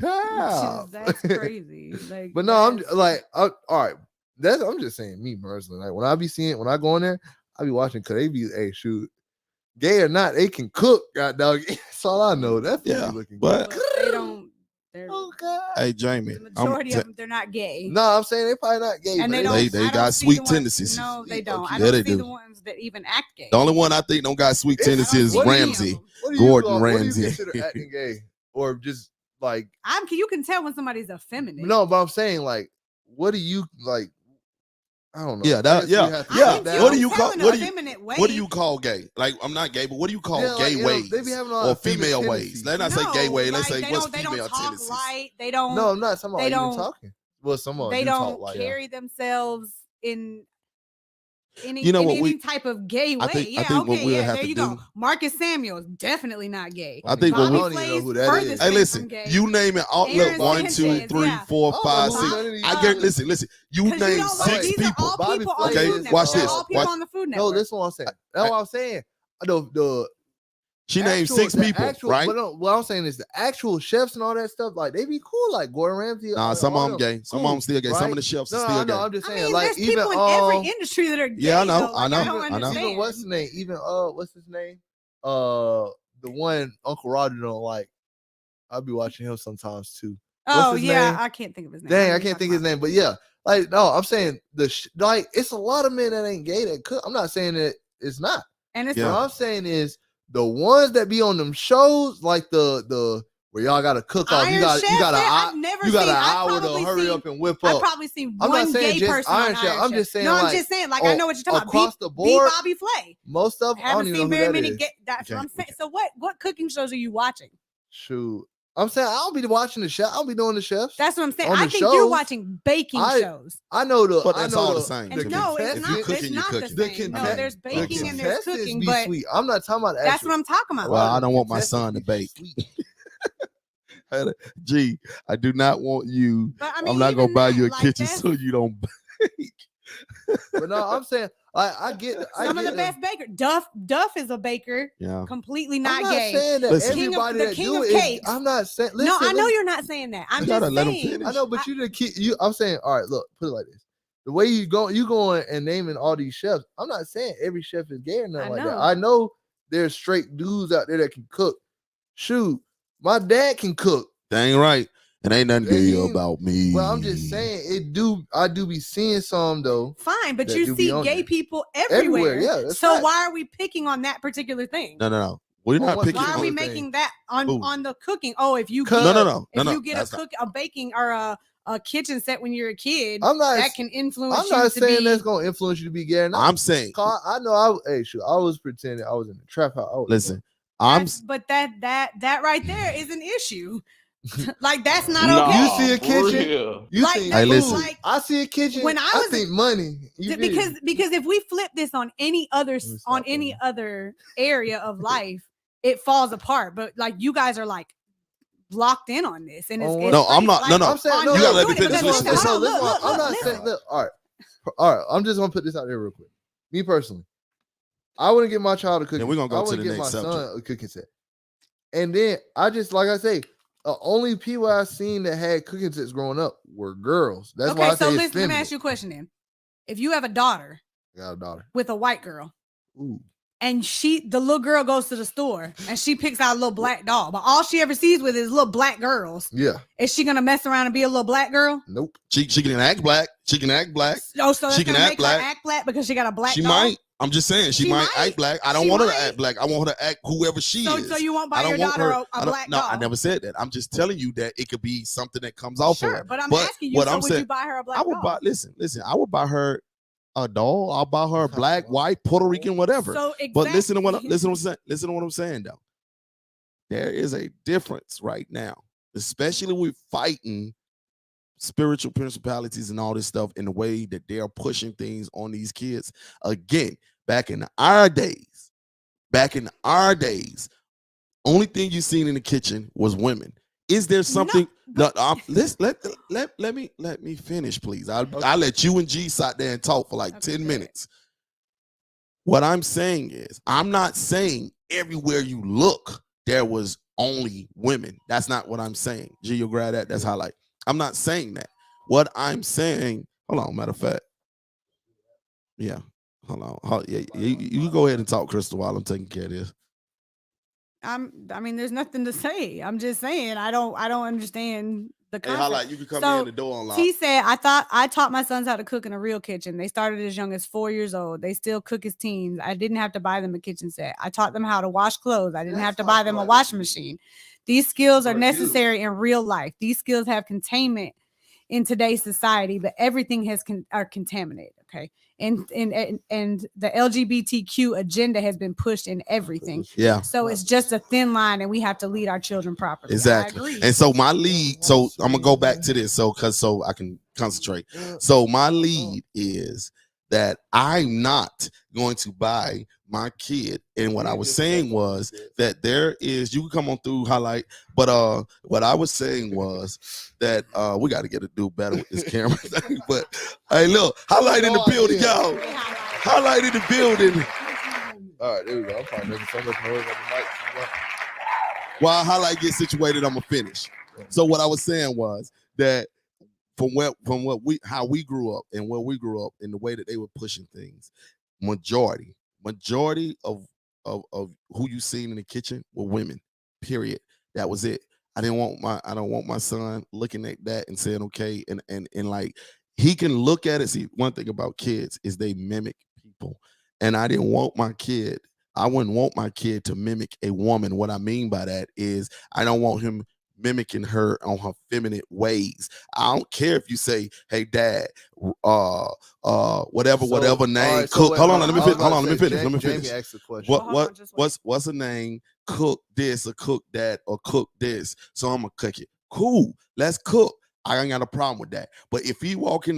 That's crazy. Like, but no, I'm like, all right. I'm just saying, me personally. Like when I go in there, I be watching because they be, hey, shoot, gay or not, they can cook. God dog, that's all I know. That's looking good. They don't. Oh God. Hey Jamie, the majority of them, they're not gay. No, I'm saying they probably not gay. And they got sweet tendencies. No, they don't. I don't see the ones that even act gay. The only one I think don't got sweet tendencies is Ramsay. Gordon Ramsay. What do you consider acting gay, or just like? You can tell when somebody's effeminate. No, but I'm saying like, what do you like? I don't know. Yeah. What do you call gay? Like I'm not gay, but what do you call gay ways? They be having or female ways. Let's not say gay way. Let's say what's female tendencies. They don't. No, I'm not talking about even talking. Well, some of them they don't talk like carry themselves in any type of gay way. I think what we'll have there to you do. Go. Marcus Samuel's definitely not gay. I think what we don't even know who that is. Hey, listen, you name it. All, look, 1, 2, 3, 4, 5, 6. I get. Listen. You name 6 people. Okay, watch this. All people on the Food Network. No, this is what I'm saying. That's what I'm saying. She named 6 people, right? What I'm saying is the actual chefs and all that stuff, like they be cool, like Gordon Ramsay. Nah, some of them gay. Some of them still gay. Some of the chefs are still gay. I'm just saying, like even people in every industry that are gay. Yeah, I know. Even what's his name? Even what's his name? The one Uncle Roger don't like. I'll be watching him sometimes too. Name? I can't think of his name. Dang, I can't think of his name, but yeah, like no, I'm saying it's a lot of men that ain't gay that cook. I'm not saying that it's not. And it's what I'm saying is. The ones that be on them shows, like the where y'all got to cook off, you got an hour to hurry up and whip up. I've probably seen one gay person on Iron Chef. I'm just saying, I'm just saying, like I know what you're talking across about. the board, Bobby Flay. Most of them, I don't even know who that is. That's what I'm saying. So what cooking shows are you watching? Shoot. I'm saying I'll be watching the chef. I'll be doing the chefs. That's what I'm saying. I think you're watching baking shows. I know but that's all the same. No, it's not. It's not the same. No, there's baking and there's cooking, but sweet. I'm not talking about. That's what I'm talking about. Well, I don't want my son to bake. G, I do not want you. I'm not gonna buy you a kitchen so you don't bake. But no, I'm saying I get some of the best bakers. Duff is a baker. Yeah, completely not I'm gay. not saying that everybody that do it. I'm not saying. No, I know you're not saying that. I'm just saying. I know, but you the kid. I'm saying, all right. Look, put it like this: the way you going and naming all these chefs. I'm not saying every chef is gay or nothing like that. I know there's straight dudes out there that can cook. Shoot, my dad can cook. Dang right. And ain't nothing gay about me. Well, I'm just saying I do be seeing some though. Fine, but you see gay people everywhere. Yeah. So why are we picking on that particular thing? No. We're not picking. Why are we making that on the cooking? Oh, if you get, you get a baking or a kitchen set when you're a kid, that can influence you. I'm not saying that's gonna influence you to be gay. I'm saying I know. I was pretending I was in the trap house. Listen, but that right there is an issue. Like that's not okay. You see a kitchen. You think, hey, listen. Like, I see a kitchen. When I think money. Because if we flip this on any other area of life, it falls apart. But like you guys are like locked in on this, and it's no, I'm not. Like, no. I'm saying no. You gotta let me finish. Listen. I'm not saying. Look, all right. I'm just gonna put this out there real quick. Me personally, I wouldn't get my child a cooking. We're gonna go to the next my subject. son a cooking set, and then I just like I say. Only people I've seen that had cooking sets growing up were girls. That's why I say it's let me ask you a question then. If you have a daughter, with a white girl, and the little girl goes to the store and she picks out a little black doll, but all she ever sees with is little black girls. Yeah. Is she gonna mess around and be a little black girl? Nope. She can act black. She can act black. Oh, so she can act black because she got a black doll? She might. I'm just saying she might act black. I don't want her to act black. I want her to act whoever she is. So you won't buy your daughter a black doll? No, I never said that. I'm just telling you that it could be something that comes off of her. But I'm asking you, would you buy her a black doll? Listen, I would buy her a doll. I'll buy her black, white, Puerto Rican, whatever. So exactly. But listen to what I'm saying though. There is a difference right now, especially with fighting spiritual principalities and all this stuff in the way that they are pushing things on these kids. Again, back in our days, only thing you seen in the kitchen was women. Is there something? No, let me finish, please. I'll let you and G sit there and talk for like 10 minutes. What I'm saying is, I'm not saying everywhere you look there was only women. That's not what I'm saying. G, you'll grab that. That's highlight. I'm not saying that. What I'm saying, hold on, matter of fact. Yeah, hold on. Yeah, you go ahead and talk, Crystal, while I'm taking care of this. I mean, there's nothing to say. I'm just saying I don't understand the concept. Hey, highlight, you can come in the door unlocked. He said, I taught my sons how to cook in a real kitchen. They started as young as 4 years old. They still cook as teens. I didn't have to buy them a kitchen set. I taught them how to wash clothes. I didn't have to buy them a washing machine. These skills are necessary in real life. These skills have containment in today's society, but everything are contaminated. Okay. And the LGBTQ agenda has been pushed in everything. Yeah. So it's just a thin line, and we have to lead our children properly. Exactly. And so my lead, so I'm gonna go back to this, so I can concentrate. So my lead is that I'm not going to buy my kid. And what I was saying was that there is, you can come on through, highlight, but what I was saying was that we got to get to do better with this camera thing. But hey, look, highlight in the building, y'all. Highlight in the building. All right, there we go. I'm probably making so much noise on the mic. While highlight gets situated, I'm gonna finish. So what I was saying was that how we grew up and where we grew up and the way that they were pushing things, majority of who you seen in the kitchen were women. Period. That was it. I don't want my son looking at that and saying okay, and like he can look at it. See, one thing about kids is they mimic people, and I wouldn't want my kid to mimic a woman. What I mean by that is I don't want him mimicking her on her feminine ways. I don't care if you say, "Hey, Dad, whatever name, right, cook." Hold on, let me finish. Jamie asked the question. What's a name? Cook this or cook that or cook this. So I'm gonna cook it. Cool. Let's cook. I ain't got a problem with that. But if he walks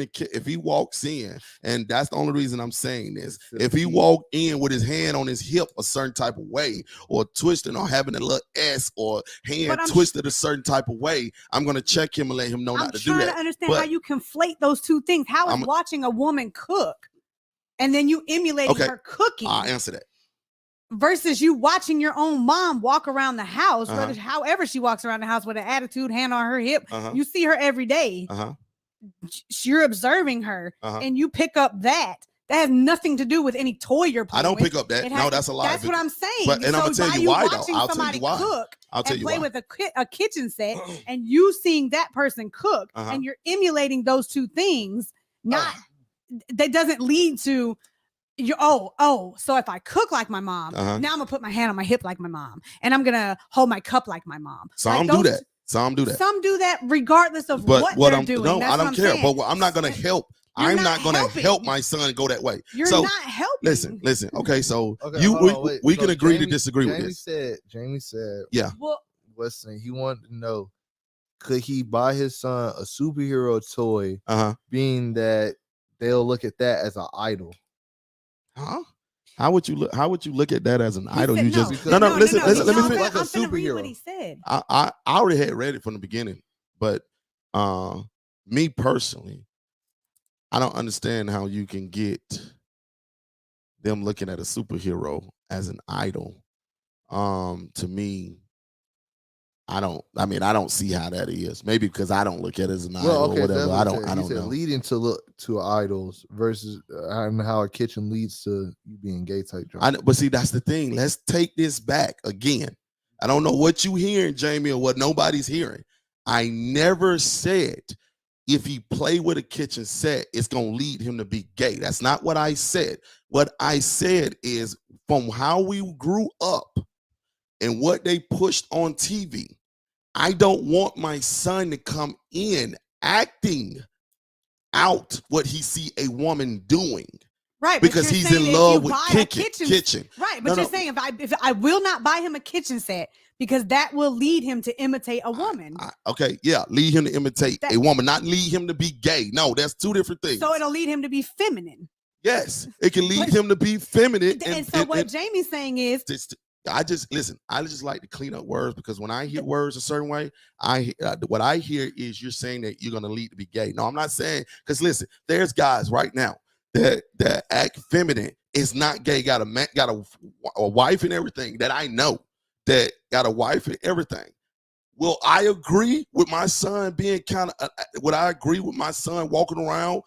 in, and that's the only reason I'm saying this, if he walk in with his hand on his hip a certain type of way, or twisting, or having a little S, or hand twisted a certain type of way, I'm gonna check him and let him know not to do that. I'm trying to understand how you conflate those two things. How is watching a woman cook and then you emulating her cooking? I'll answer that. Versus you watching your own mom walk around the house, however she walks around the house with an attitude, hand on her hip. You see her every day. You're observing her, and you pick up that. That has nothing to do with any toy you're playing. I don't pick up that. No, that's a lie. That's what I'm saying. And I'm gonna tell you why, though. I'll tell you why. Cook and play with a kitchen set, and you seeing that person cook, and you're emulating those two things. That doesn't lead to So if I cook like my mom, now I'm gonna put my hand on my hip like my mom, and I'm gonna hold my cup like my mom. Some do that. Some do that. Some do that regardless of what they're doing. No, That's I don't care. saying. But I'm not gonna help. I'm not gonna help my son go that way. You're not helping. Listen. Okay, so we can agree to disagree with this. Jamie said, yeah. Well, he wanted to know, could he buy his son a superhero toy, being that they'll look at that as an idol? Huh? How would you look at that as an idol? Said, you no. just no. Let me finish. Like a superhero. What he said. I already had read it from the beginning, but me personally, I don't understand how you can get them looking at a superhero as an idol. To me, I don't see how that is. Maybe because I don't look at it as an idol or whatever. I don't know. Leading to look to idols versus how a kitchen leads to you being gay type. But see, that's the thing. Let's take this back again. I don't know what you hearing, Jamie, or what nobody's hearing. I never said if he play with a kitchen set, it's gonna lead him to be gay. That's not what I said. What I said is from how we grew up and what they pushed on TV. I don't want my son to come in acting out what he see a woman doing. Right, because he's in love with kitchen. Right, but you're saying if I will not buy him a kitchen set because that will lead him to imitate a woman. Lead him to imitate a woman, not lead him to be gay. No, that's two different things. So it'll lead him to be feminine. Yes, it can lead him to be feminine. And so what Jamie's saying is, I just like to clean up words, because when I hear words a certain way, what I hear is you're saying that you're going to lead to be gay. No, I'm not saying, because listen, there's guys right now that act feminine, is not gay, got a wife and everything, that I know that got a wife and everything. Will I agree with my son being would I agree with my son walking around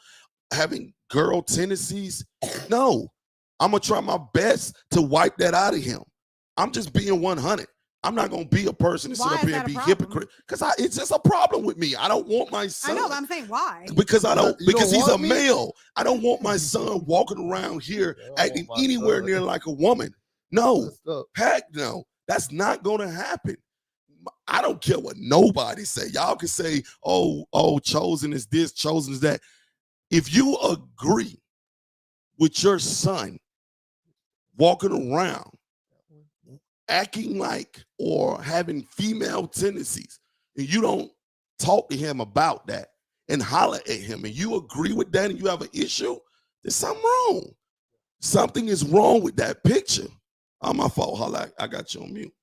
having girl tendencies? No. I'm going to try my best to wipe that out of him. I'm just being 100. I'm not going to be a person that sit up here and be hypocrite, because it's just a problem with me. I don't want my son. I know, but I'm saying why? Because he's a male. I don't want my son walking around here acting anywhere near like a woman. No, heck no. That's not going to happen. I don't care what nobody say. Y'all can say, oh, chosen is this, chosen is that. If you agree with your son walking around acting like or having female tendencies, and you don't talk to him about that and holler at him, and you agree with that and you have an issue, there's something wrong. Something is wrong with that picture. My fault, holla, I got you on mute.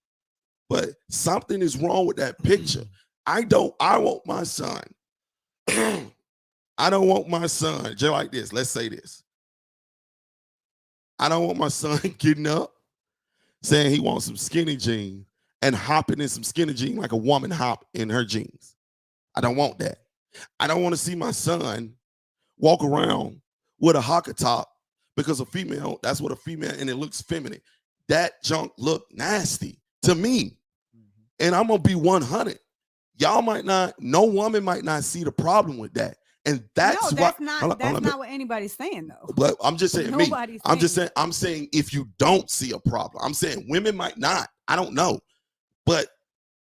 But something is wrong with that picture. I want my son. I don't want my son, just like this. Let's say this. I don't want my son getting up, saying he wants some skinny jeans and hopping in some skinny jeans like a woman hop in her jeans. I don't want that. I don't want to see my son walk around with a hocker top, because a female, that's what a female, and it looks feminine. That junk look nasty to me. And I'm going to be 100. Y'all might not, no woman might not see the problem with that. And that's not what anybody's saying, though. But I'm just saying, I'm saying if you don't see a problem, I'm saying women might not. I don't know. But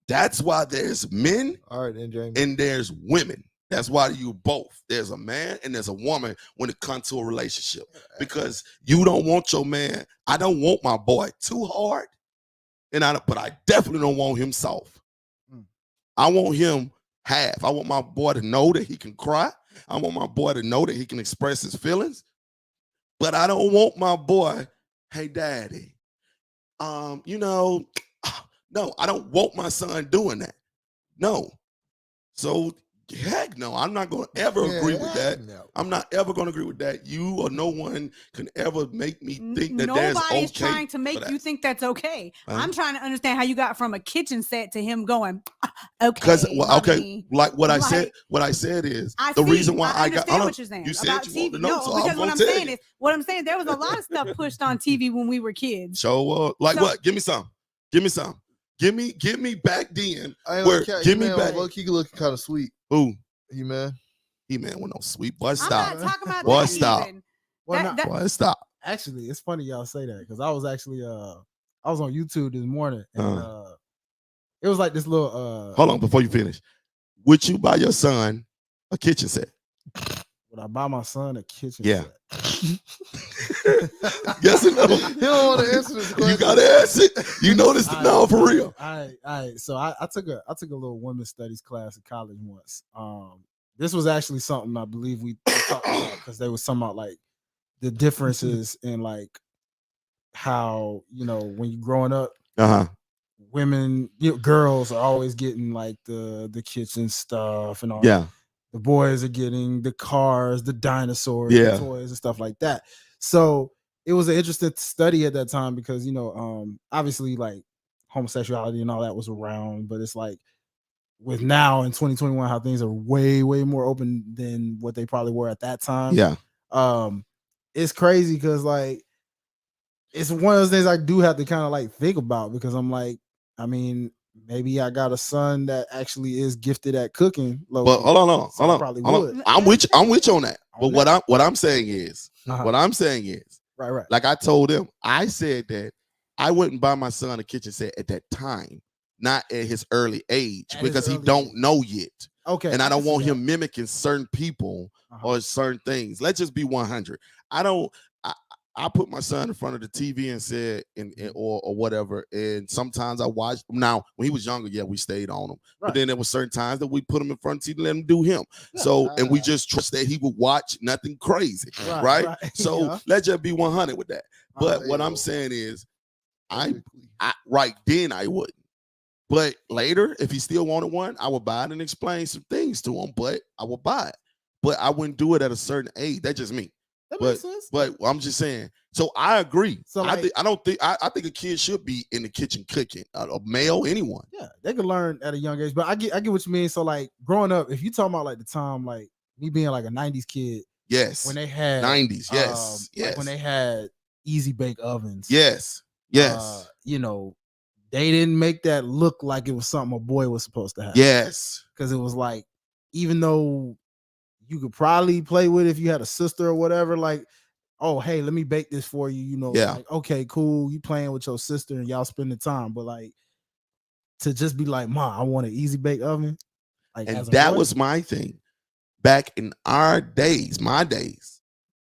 that's why there's men and there's women. That's why you both. There's a man and there's a woman when it comes to a relationship. Because you don't want your man. I don't want my boy too hard. But I definitely don't want him soft. I want him half. I want my boy to know that he can cry. I want my boy to know that he can express his feelings. But I don't want my boy, hey, daddy, no, I don't want my son doing that. No. So, heck no, I'm not going to ever agree with that. No. I'm not ever going to agree with that. You or no one can ever make me think that that's okay. Nobody's trying to make you think that's okay. I'm trying to understand how you got from a kitchen set to him going, okay. Because, like what I said is the reason why I got. What you're saying you said about you TV. want to know, so because what I'm saying, there was a lot of stuff pushed on TV when we were kids. So, what? Give me some. Give me back then. Give me back. Look, he looking kind of sweet. Who? He-Man. He-Man with no sweet. Boy, stop. I'm not talking about Boy, that stop. Even. Boy, stop. Actually, it's funny y'all say that because I was actually I was on YouTube this morning and it was like this little Hold on before you finish. Would you buy your son a kitchen set? Would I buy my son a kitchen set? Yes or no? You don't want to answer this question. You gotta answer it. You know this now for real. All right. So I took a little women's studies class at college once. This was actually something I believe we talked about because they was talking about like the differences in like how, you know, when you're growing up, women, girls are always getting like the kitchen stuff and all. Yeah. The boys are getting the cars, the dinosaurs, the toys and stuff like that. So it was an interesting study at that time because, you know, obviously like homosexuality and all that was around, but it's like with now in 2021, how things are way, way more open than what they probably were at that time. Yeah. It's crazy because like, it's one of those things I do have to kind of like think about because I'm like, I mean, maybe I got a son that actually is gifted at cooking. But hold on. Probably would. I'm with you on that. But what I'm saying is, right. Like I told him, I said that I wouldn't buy my son a kitchen set at that time, not at his early age, because he don't know yet. Okay. And I don't want him mimicking certain people or certain things. Let's just be 100. I put my son in front of the TV and said, or whatever. And sometimes I watched. Now, when he was younger, we stayed on him. Right. But then there were certain times that we put him in front of the TV and let him do him. Yeah. So, and we just trust that he would watch nothing crazy, right? So let's just be 100 with that. But what I'm saying is, I right then I wouldn't. But later, if he still wanted one, I would buy it and explain some things to him. But I would buy it. But I wouldn't do it at a certain age. That's just me. That makes sense. But I'm just saying. So I agree. So like, I think a kid should be in the kitchen cooking. A male, anyone. Yeah, they can learn at a young age. But I get what you mean. So like growing up, if you talking about like the time, like me being like a 90s kid. Yes. When they had 90s. Yes. Like when they had easy bake ovens. Yes. You know, they didn't make that look like it was something a boy was supposed to have. Yes. Because it was like, even though you could probably play with it if you had a sister or whatever, like, oh, hey, let me bake this for you. You know, like, okay, cool. You playing with your sister and y'all spending time. But like, to just be like, Ma, I want an easy bake oven. Like, and that was my thing. Back in our days, my days,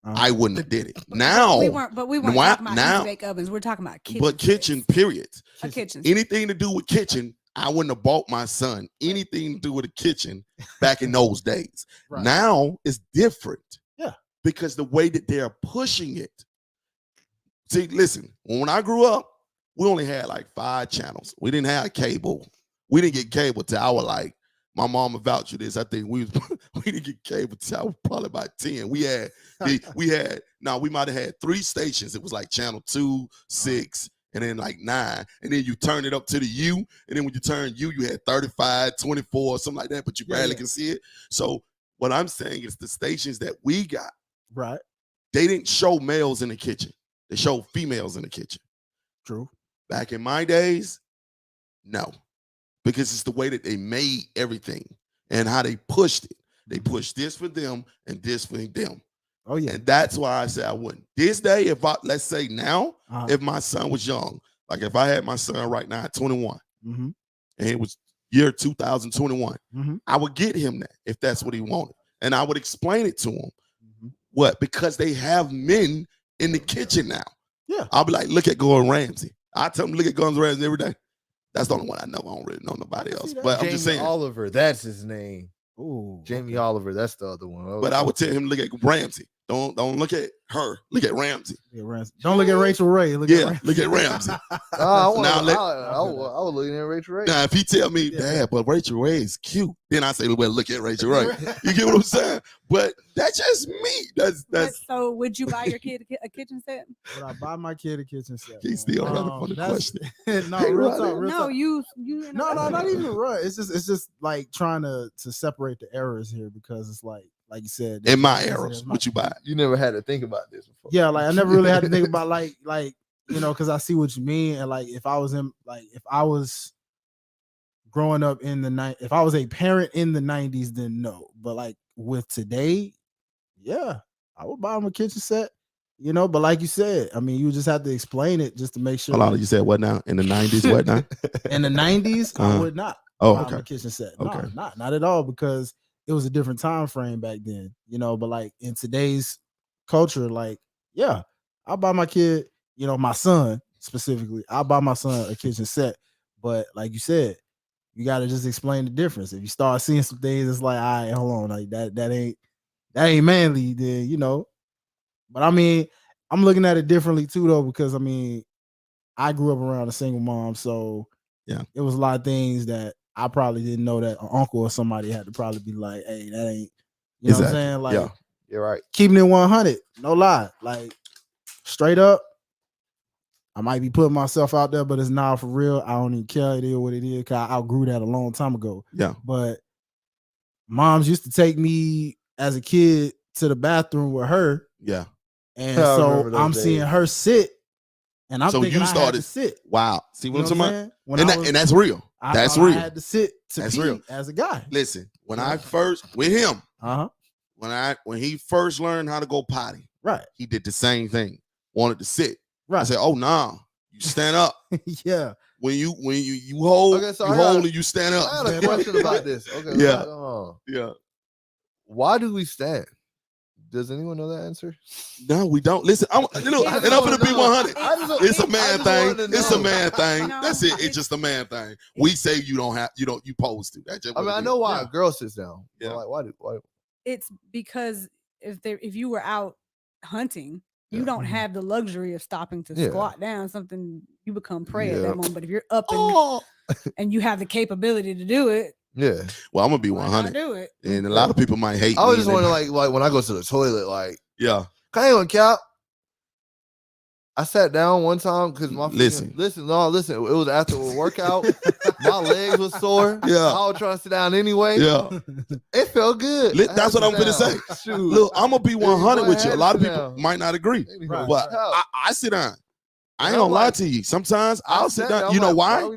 I wouldn't have did it. Now, we weren't talking about easy bake ovens. We're talking about kitchen. But kitchen, period. A kitchen. Anything to do with kitchen, I wouldn't have bought my son anything to do with a kitchen back in those days. Right. Now it's different. Yeah. Because the way that they're pushing it. See, listen, when I grew up, we only had like 5 channels. We didn't have cable. We didn't get cable till I was like, my mom would vouch for this. I think we didn't get cable till I was probably about 10. We might have had 3 stations. It was like channel 2, 6, and then like 9, and then you turn it up to the U, and then when you turn U, you had 35, 24, something like that, but you barely can see it. So what I'm saying is the stations that we got, right? They didn't show males in the kitchen. They showed females in the kitchen. True. Back in my days, no, because it's the way that they made everything and how they pushed it. They pushed this for them and this for them. Oh yeah, and that's why I said I wouldn't. This day, let's say now, if my son was young, like if I had my son right now at 21, and it was year 2021, I would get him that if that's what he wanted, and I would explain it to him. What? Because they have men in the kitchen now. Yeah, I'll be like, look at Gordon Ramsay. I tell him look at Gordon Ramsay every day. That's the only one I know. I don't really know nobody else. But Jamie I'm just saying, Oliver, that's his name. Ooh, Jamie Oliver, that's the other one. But I would tell him look at Ramsay. Don't look at her. Look at Ramsay. Don't look at Rachel Ray. Look at Ramsay. I was looking at Rachel Ray. Now, if he tell me, Dad, but Rachel Ray is cute, then I say, well, look at Rachel Ray. You get what I'm saying? But that's just me. That's. So, would you buy your kid a kitchen set? Would I buy my kid a kitchen set? He's still running for the question. No, real talk. No, you. No, not even a rut. It's just like trying to separate the errors here because it's like you said, in my errors, what you buy? You never had to think about this before. Yeah, like I never really had to think about like you know, because I see what you mean, and like if I was growing up in the if I was a parent in the 90s, then no. But like with today, yeah, I would buy him a kitchen set. You know, but like you said, I mean, you just have to explain it just to make sure. Hold on, you said what now? In the 90s, what now? In the 90s, I would not buy my kitchen set. No, Okay. not at all, because it was a different time frame back then, you know. But like in today's culture, like, yeah, I'll buy my kid, you know, my son specifically, I'll buy my son a kitchen set. But like you said, you got to just explain the difference. If you start seeing some things, it's like, all right, hold on, like that ain't manly, then, you know. But I mean, I'm looking at it differently too, though, because I mean, I grew up around a single mom, so yeah, it was a lot of things that I probably didn't know that an uncle or somebody had to probably be like, hey, that ain't, you know what I'm saying? Like, yeah, you're right. Keeping it 100, no lie, like straight up. I might be putting myself out there, but it's not for real. I don't even care it is what it is, because I outgrew that a long time ago. Yeah, but moms used to take me as a kid to the bathroom with her. Yeah. And so I'm seeing her sit, and I'm thinking I had to sit. Wow. See what I'm talking about? And that's real. That's real. I had to sit to that's pee real. as a guy. Listen, when I first with him, uh-huh, when he first learned how to go potty, right, he did the same thing. Wanted to sit. Right. I said, "Oh no, you stand up." Yeah. When you hold, okay, so you hold and you stand up. I had a question about this. Okay. Yeah. Yeah. Why do we stand? Does anyone know that answer? No, we don't. Listen, and I'm gonna be 100. It's a man thing. It's a man thing. That's it. It's just a man thing. We say you supposed to. That's just I mean, I know why a girl sits down. Yeah. Like, why? It's because if you were out hunting, you don't have the luxury of stopping to squat down. Something you become prey at that moment. But if you're up and you have the capability to do it. Yeah. Well, I'm gonna be 100. Do it. And a lot of people might hate me. I was just wondering, like when I go to the toilet, like, yeah, I ain't gonna cap. I sat down one time because my listen. It was after a workout. My legs was sore. Yeah, I was trying to sit down anyway. Yeah, it felt good. That's what I'm gonna say. Shoot. Look, I'm gonna be 100 with you. A lot of people might not agree, right. but I sit down. I ain't gonna lie to you. Sometimes I'll sit down. You know why?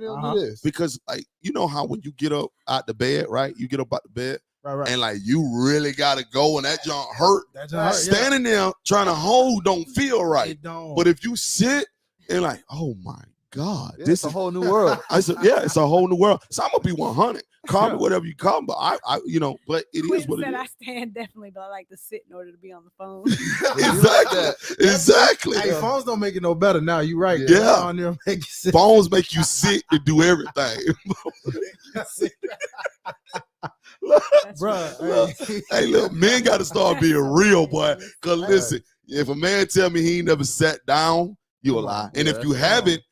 Because like, you know how when you get up out the bed, right? You get up out the bed, right. And like you really gotta go, and that joint hurt. Standing there trying to hold don't feel right. It don't. But if you sit and like, oh my God, this is a whole new world. I said, yeah, it's a whole new world. So I'm gonna be 100. Call me whatever you call me, but I but it is what it is. I stand definitely, but I like to sit in order to be on the phone. Exactly. Hey, phones don't make it no better now. You right. Yeah. On there make you sit. Phones make you sit to do everything. Bro, hey, look, men got to start being real, boy. Cause listen, if a man tell me he ain't never sat down, you a lie. And if you haven't,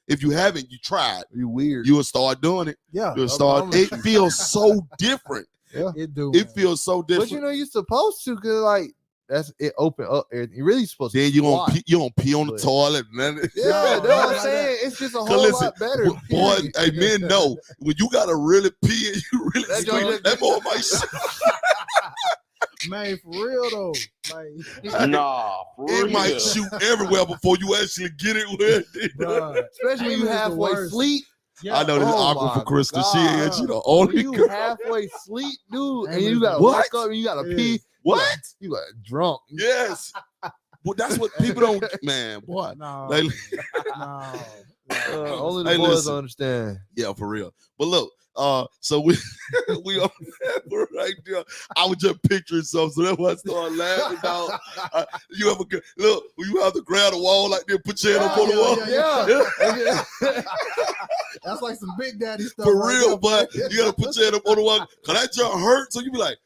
you tried. You weird. You will start doing it. Yeah. You'll start. It feels so different. Yeah. It feels so different. But you're supposed to, cause like that's it. Open up. You're really supposed to. Then you don't pee on the toilet. Yeah, that's what I'm saying. It's just a whole lot better. Boy, hey, men know when you gotta really pee and you really squeeze that more might shit. Man, for real though. Like, nah, it might shoot everywhere before you actually get it where especially when you halfway sleep. Yeah. I know this is awkward for Krista. She ain't the only girl. You halfway sleep, dude, and you gotta wake up and you gotta pee. What? You got drunk. Yes. Well, that's what people don't, man, boy. No. Like, only the boys understand. Yeah, for real. But look, so we on that right there. I was just picturing something, so that's why I started laughing. Dog. You ever look when you have to grab the wall like this, put your hand up on the wall. Yeah. That's like some Big Daddy stuff. For real, but you gotta put your hand up on the wall because that jump hurt. So you be like,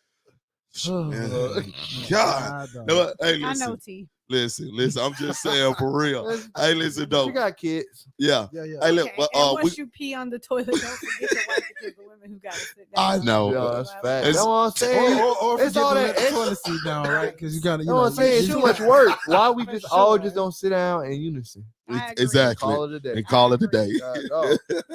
God. No, hey, listen. I know T. Listen. I'm just saying for real. Hey, listen, though. You got kids. Yeah. Hey, look, but once you pee on the toilet, don't forget to wipe it for the women who got to sit down. I know. Yeah, that's fact. That's what I'm saying. Or it's all that toilet seat down, right? Because you gotta. You know what I'm saying? It's too much work. Why we just all just don't sit down in unison? Exactly. Call it a day. And call it a day.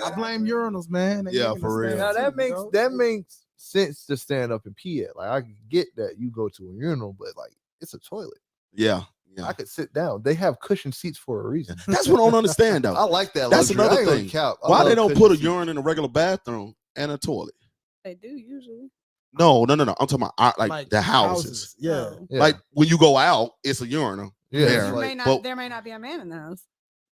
I blame urinals, man. Yeah, for real. Now that makes sense to stand up and pee at. Like I get that you go to a urinal, but like it's a toilet. Yeah. I could sit down. They have cushion seats for a reason. That's what I don't understand, though. I like that. That's luxury. another thing. Why they don't put a urine in a regular bathroom and a toilet? They do usually. No. I'm talking about like the houses. Yeah. Like when you go out, it's a urinal. Yeah, there may not be a man in the house.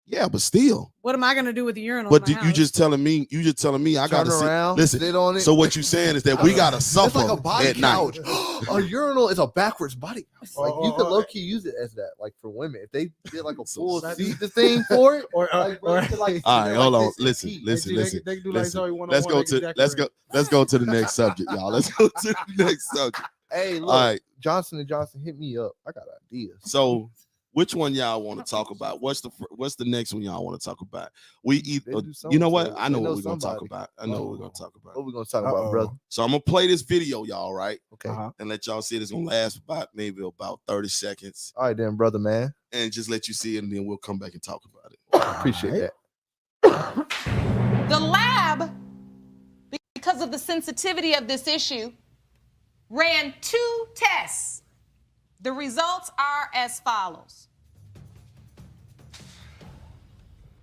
Yeah, but still. What am I gonna do with the urinal? But you just telling me I gotta sit on it. So what you saying is that we gotta suffer it's like a body at couch. night. A urinal is a backwards body couch. Like you could low key use it as that. Like for women, if they did like a full seat thing for it, or all right, hold on. Listen. They do like Let's go to the next subject, y'all. Let's go to the next subject. Hey, look, all right. Johnson & Johnson, hit me up. I got ideas. So which one y'all want to talk about? What's the next one y'all want to talk about? You know what? I know what we're gonna talk about. What we gonna talk about, brother? So I'm gonna play this video, y'all, right? Okay. And let y'all see it. It's gonna last maybe about 30 seconds. All right, then, brother, man. And just let you see it, and then we'll come back and talk about it. Appreciate that. The lab, because of the sensitivity of this issue, ran 2 tests. The results are as follows.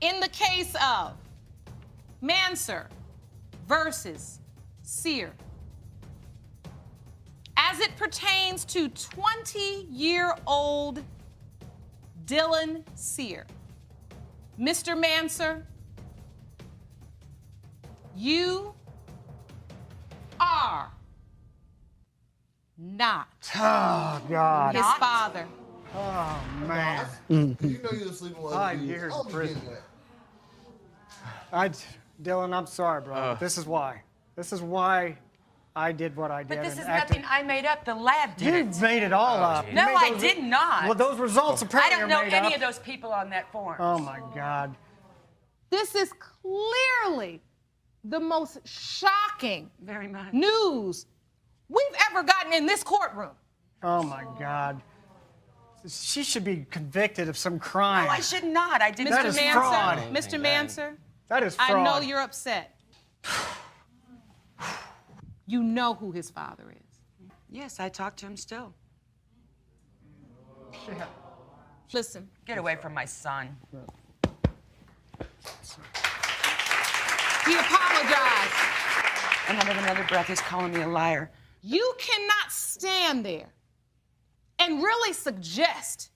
In the case of Manser versus Sear, as it pertains to 20-year-old Dylan Sear, Mr. Manser, you are not God. his father. Oh, man. You know you're sleeping with 5 years in prison. Dylan, I'm sorry, bro. This is why. This is why I did what I did. But this is nothing I made up. The lab did it. You made it all up. No, I did not. Well, those results apparently I don't know are made any up. of those people on that form. Oh, my God. This is clearly the most shocking Very much. news we've ever gotten in this courtroom. Oh, my God. She should be convicted of some crime. No, I should not. I did That not. is fraud. Mr. Manser, That is fraud. I know you're upset. You know who his father is. Yes, I talk to him still. Listen. Get away from my son. He apologized. And under another breath, he's calling me a liar. You cannot stand there and really suggest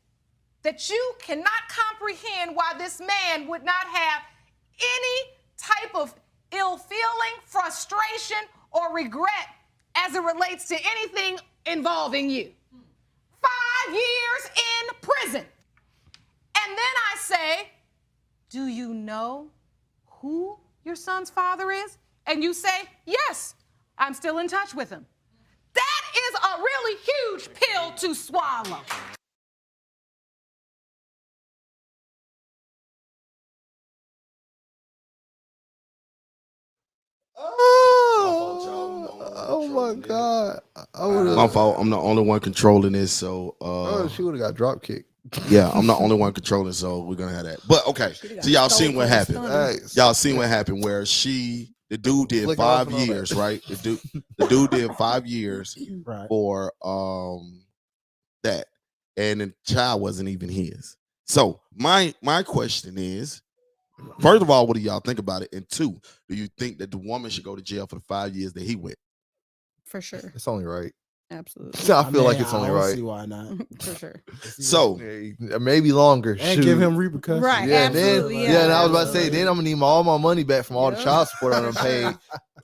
that you cannot comprehend why this man would not have any type of ill feeling, frustration, or regret as it relates to anything involving you. 5 years in prison. And then I say, do you know who your son's father is? And you say, yes, I'm still in touch with him. That is a really huge pill to swallow. Oh my God. My fault. I'm the only one controlling this, so she would have got drop kicked. Yeah, I'm the only one controlling, so we're gonna have that. But okay, so y'all seen what happened. Y'all seen what happened where the dude did 5 years, right? The dude did 5 years for that, and the child wasn't even his. So my question is, first of all, what do y'all think about it? And 2, do you think that the woman should go to jail for the 5 years that he went? For sure. It's only right. Absolutely. I feel like it's only right. See why not? For sure. So maybe longer. And give him repercussions. Right. Yeah, absolutely. and I was about to say, then I'm gonna need all my money back from all the child support I done paid.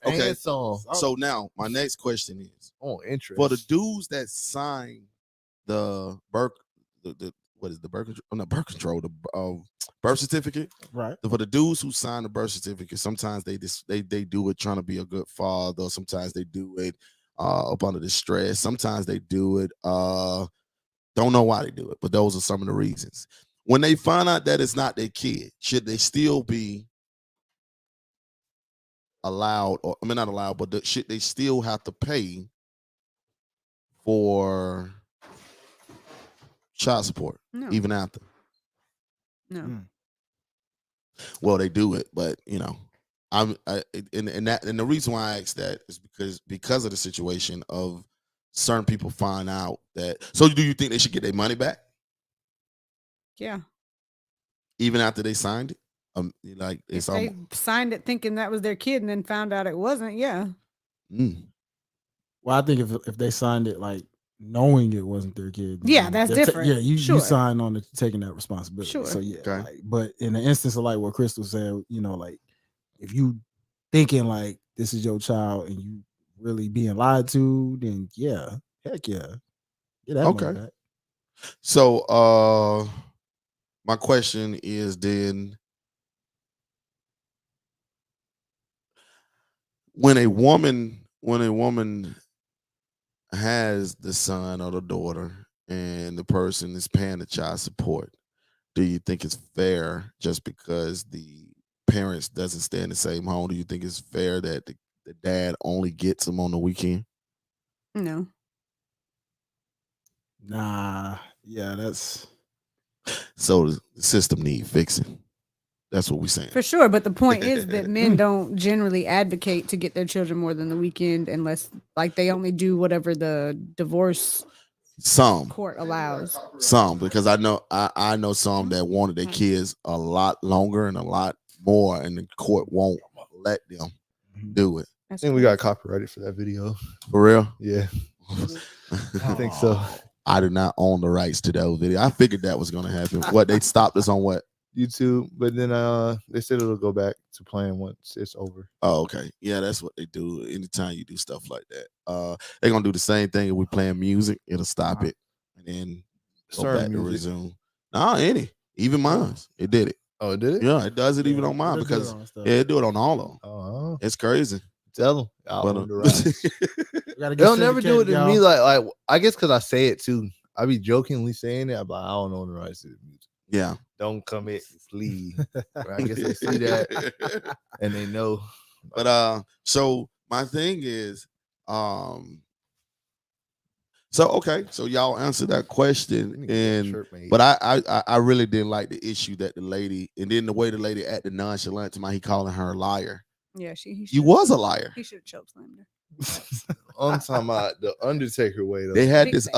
Okay. So now my next question is, interest for the dudes that signed the birth certificate, right? For the dudes who sign the birth certificate, sometimes they do it trying to be a good father. Sometimes they do it up under the stress. Sometimes they do it don't know why they do it, but those are some of the reasons. When they find out that it's not their kid, should they still be allowed, or I mean not allowed, but should they still have to pay for child support even after? No. Well, they do it, but you know, and the reason why I asked that is because of the situation of certain people find out that. So, do you think they should get their money back? Yeah. Even after they signed it, if they signed it thinking that was their kid and then found out it wasn't, yeah. Well, I think if they signed it like knowing it wasn't their kid. Yeah, that's different. You sign on to taking that responsibility. Sure. So yeah, okay. like, but in the instance of like what Crystal said, you know, like if you thinking like this is your child and you really being lied to, then yeah, heck yeah, get that money back. So my question is then, when a woman has the son or the daughter and the person is paying the child support, do you think it's fair just because the parents doesn't stay in the same home? Do you think it's fair that the dad only gets them on the weekend? No. Nah, yeah, that's so the system need fixing. That's what we're saying. For sure, but the point is that men don't generally advocate to get their children more than the weekend unless like they only do whatever the divorce court allows. Some, because I know some that wanted their kids a lot longer and a lot more, and the court won't let them do it. I think we got copyrighted for that video. For real? Yeah. I think so. I do not own the rights to that video. I figured that was going to happen. What, they stopped us on what? YouTube, but then they said it'll go back to playing once it's over. Oh, okay. Yeah, that's what they do. Anytime you do stuff like that, they're gonna do the same thing. If we playing music, it'll stop it and then go back to resume. Nah, even mine, it did it. Oh, it did it? Yeah, it does it even on mine because it do it on all of them. Oh, it's crazy. Tell them. They'll never do it to me. Like I guess because I say it too. I be jokingly saying it. I'm like, I don't own the rights to the music. Yeah. Don't come at me, please. I guess they see that and they know. But so my thing is, so okay, so y'all answered that question, but I really didn't like the issue that the lady, and then the way the lady acted nonchalant to me, he calling her a liar. Yeah, you was a liar. He should have chokeslammed her. I'm talking about the Undertaker way though. They had this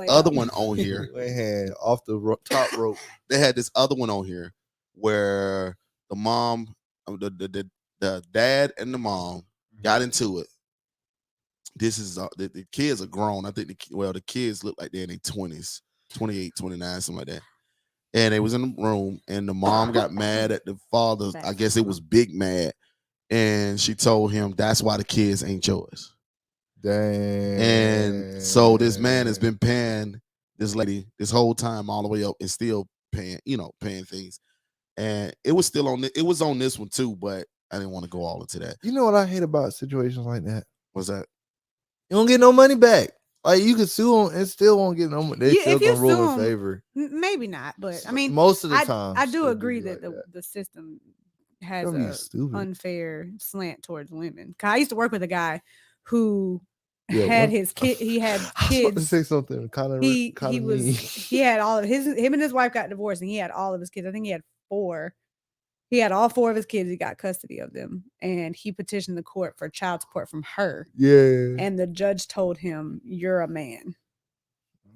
other one on here. They had off the top rope. They had this other one on here where the mom, the dad and the mom got into it. This is the kids are grown. I think the kids look like they're in their 20s, 28, 29, something like that. And they was in the room, and the mom got mad at the father. I guess it was big mad. And she told him that's why the kids ain't yours. Dang. And so this man has been paying this lady this whole time all the way up and still paying things. And it was still on it was on this one too, but I didn't want to go all into that. You know what I hate about situations like that? What's that? You don't get no money back. Like you could sue them and still won't get no money. They still gonna rule in favor. Maybe not, but I mean, most of the time, I do agree that the system has an unfair slant towards women. I used to work with a guy who had his kid. He had kids. I was about to say something kind of. He had all of him and his wife got divorced, and he had all of his kids. I think he had 4. He had all 4 of his kids. He got custody of them, and he petitioned the court for child support from her. Yeah. And the judge told him, "You're a man.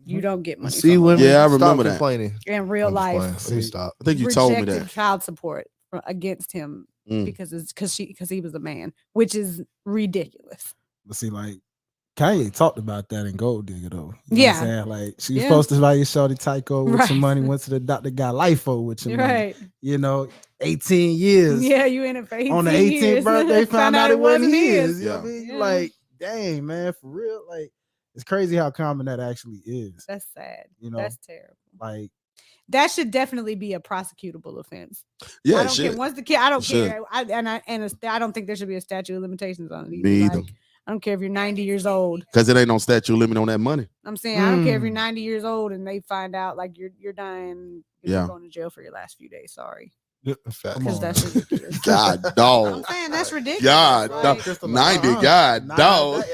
You don't get money." See, women, I remember that. Complaining. In real life, stop. I think you told me that child support against him because he was a man, which is ridiculous. But see, like Kanye talked about that in Gold Digger though. You know what I'm saying? Like she was supposed to buy your shorty Tyco with some money, went to the doctor, got LIFO with your money. You know, 18 years. Yeah, you in it for 18 on the 18th years. birthday, found out it wasn't his. Yeah. You know what I mean? Like, dang, man, for real. Like, it's crazy how common that actually is. That's sad. You know, that's terrible. Like, that should definitely be a prosecutable offense. Yeah, I don't care. Once the kid, I don't care. I don't think there should be a statute of limitations on it either. Me either. Like, I don't care if you're 90 years old. Because it ain't no statute limit on that money. I'm saying I don't care if you're 90 years old and they find out like you're dying, you're going to jail for your last few days. Sorry. Because that's ridiculous. God dog. I'm saying that's ridiculous. God like, dog. 90. God dog.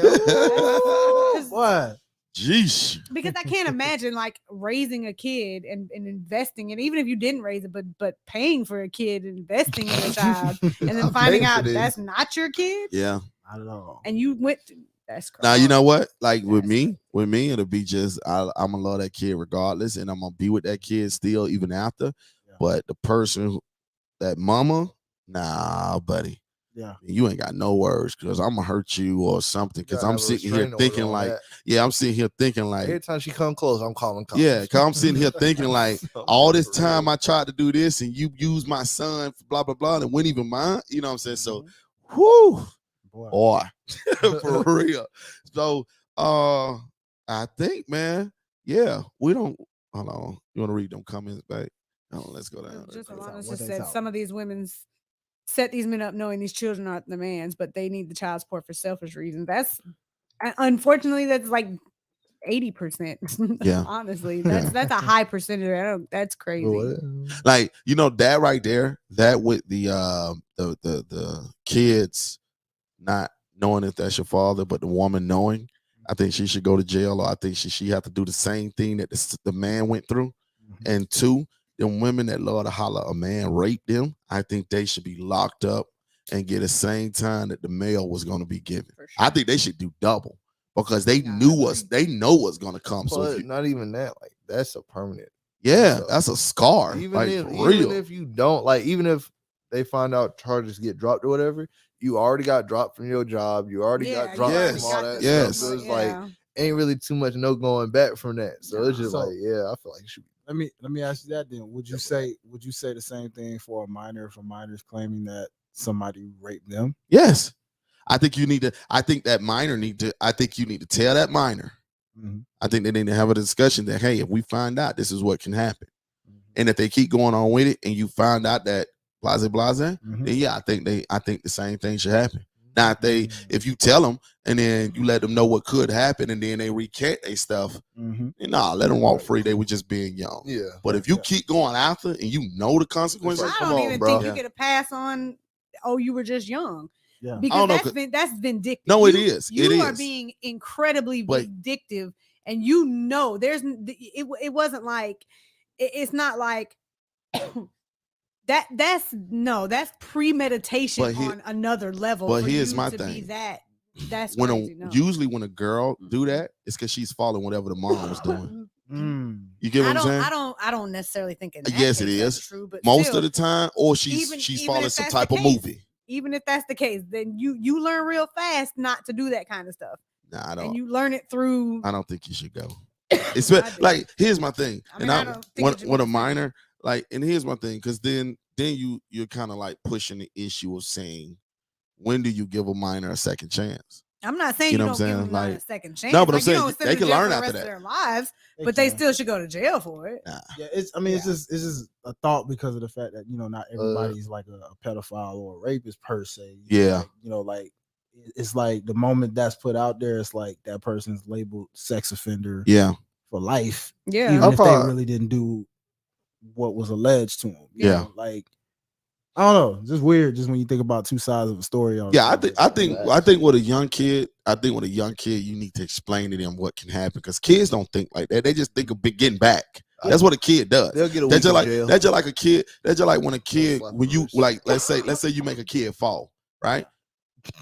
What? Jeez. Because I can't imagine like raising a kid and investing in, even if you didn't raise it, but paying for a kid, investing in a child, and then finding out that's not your kid. Yeah. I don't know. And you went to, that's crazy. Now you know what? Like with me, it'll be just I'm gonna love that kid regardless, and I'm gonna be with that kid still even after. Yeah. But the person, that mama, nah, buddy. Yeah. You ain't got no words because I'm gonna hurt you or something. Because I'm sitting here thinking like, I'm sitting here thinking like, every time she come close, I'm calling cops. Yeah, because I'm sitting here thinking like, all this time I tried to do this and you used my son, blah blah blah, and wouldn't even mind. You know what I'm saying? So, whoo, boy, for real. So, I think, man, yeah, we don't. Hold on, you want to read them comments back? Let's go down. Just Alana just said some of these women set these men up knowing these children aren't the man's, but they need the child support for selfish reasons. That's unfortunately that's like 80%. Yeah, honestly, that's a high percentage. That's crazy. Like that right there, that with the kids not knowing if that's your father, but the woman knowing. I think she should go to jail, or I think she have to do the same thing that the man went through. And two, them women that love to holler a man raped them, I think they should be locked up and get the same time that the male was going to be given. Sure. I think they should do double because they they know what's going to come. But so not even that, like that's a permanent. Yeah, that's a scar. Even if you don't, like, even if they find out charges get dropped or whatever, you already got dropped from your job. You already got dropped from all that stuff. So it's like ain't really too much no going back from that. So it's just like, I feel like it should be. Let me ask you that then. Would you say the same thing for a minor if a minor is claiming that somebody raped them? Yes. I think you need to. I think that minor I think you need to tell that minor. Mm-hmm. I think they need to have a discussion that, hey, if we find out, this is what can happen. Mm-hmm. And if they keep going on with it and you find out that blase, mm-hmm. then I think the same thing should happen. Now, if you tell them and then you let them know what could happen and then they recant their stuff, let them walk free. They were just being young. Yeah. But if you keep going after and you know the consequences, I don't even think you get a pass on. Oh, you were just young. Yeah. Because that's vindictive. No, it is. You are being incredibly vindictive, and it wasn't like it's not like. That's premeditation on another level. But here's my thing. That's crazy, usually when a girl do that, it's because she's following whatever the mom was doing. You get what I'm saying? I don't necessarily think in that yes, it is true, but most of the time, or she's following some type of movie. Even if that's the case, then you learn real fast not to do that kind of stuff. Nah, I don't. And you learn it through. I don't think you should go. It's like here's my thing, when a minor. Like, and here's my thing, because then you're kind of like pushing the issue of saying, when do you give a minor a second chance? I'm not saying you don't give them a second chance. No, but I'm saying they can learn after that. Their lives, but they still should go to jail for it. Nah. Yeah, it's just a thought because of the fact that not everybody's like a pedophile or a rapist per se. Yeah, like it's like the moment that's put out there, it's like that person's labeled sex offender. Yeah, for life. Yeah, even if they really didn't do what was alleged to him. Yeah. Like, I don't know. Just weird just when you think about two sides of a story. I think with a young kid, you need to explain to them what can happen because kids don't think like that. They just think of getting back. That's what a kid does. They'll get a week in jail. That's just like a kid. That's just like when a kid, when you like, let's say you make a kid fall, right?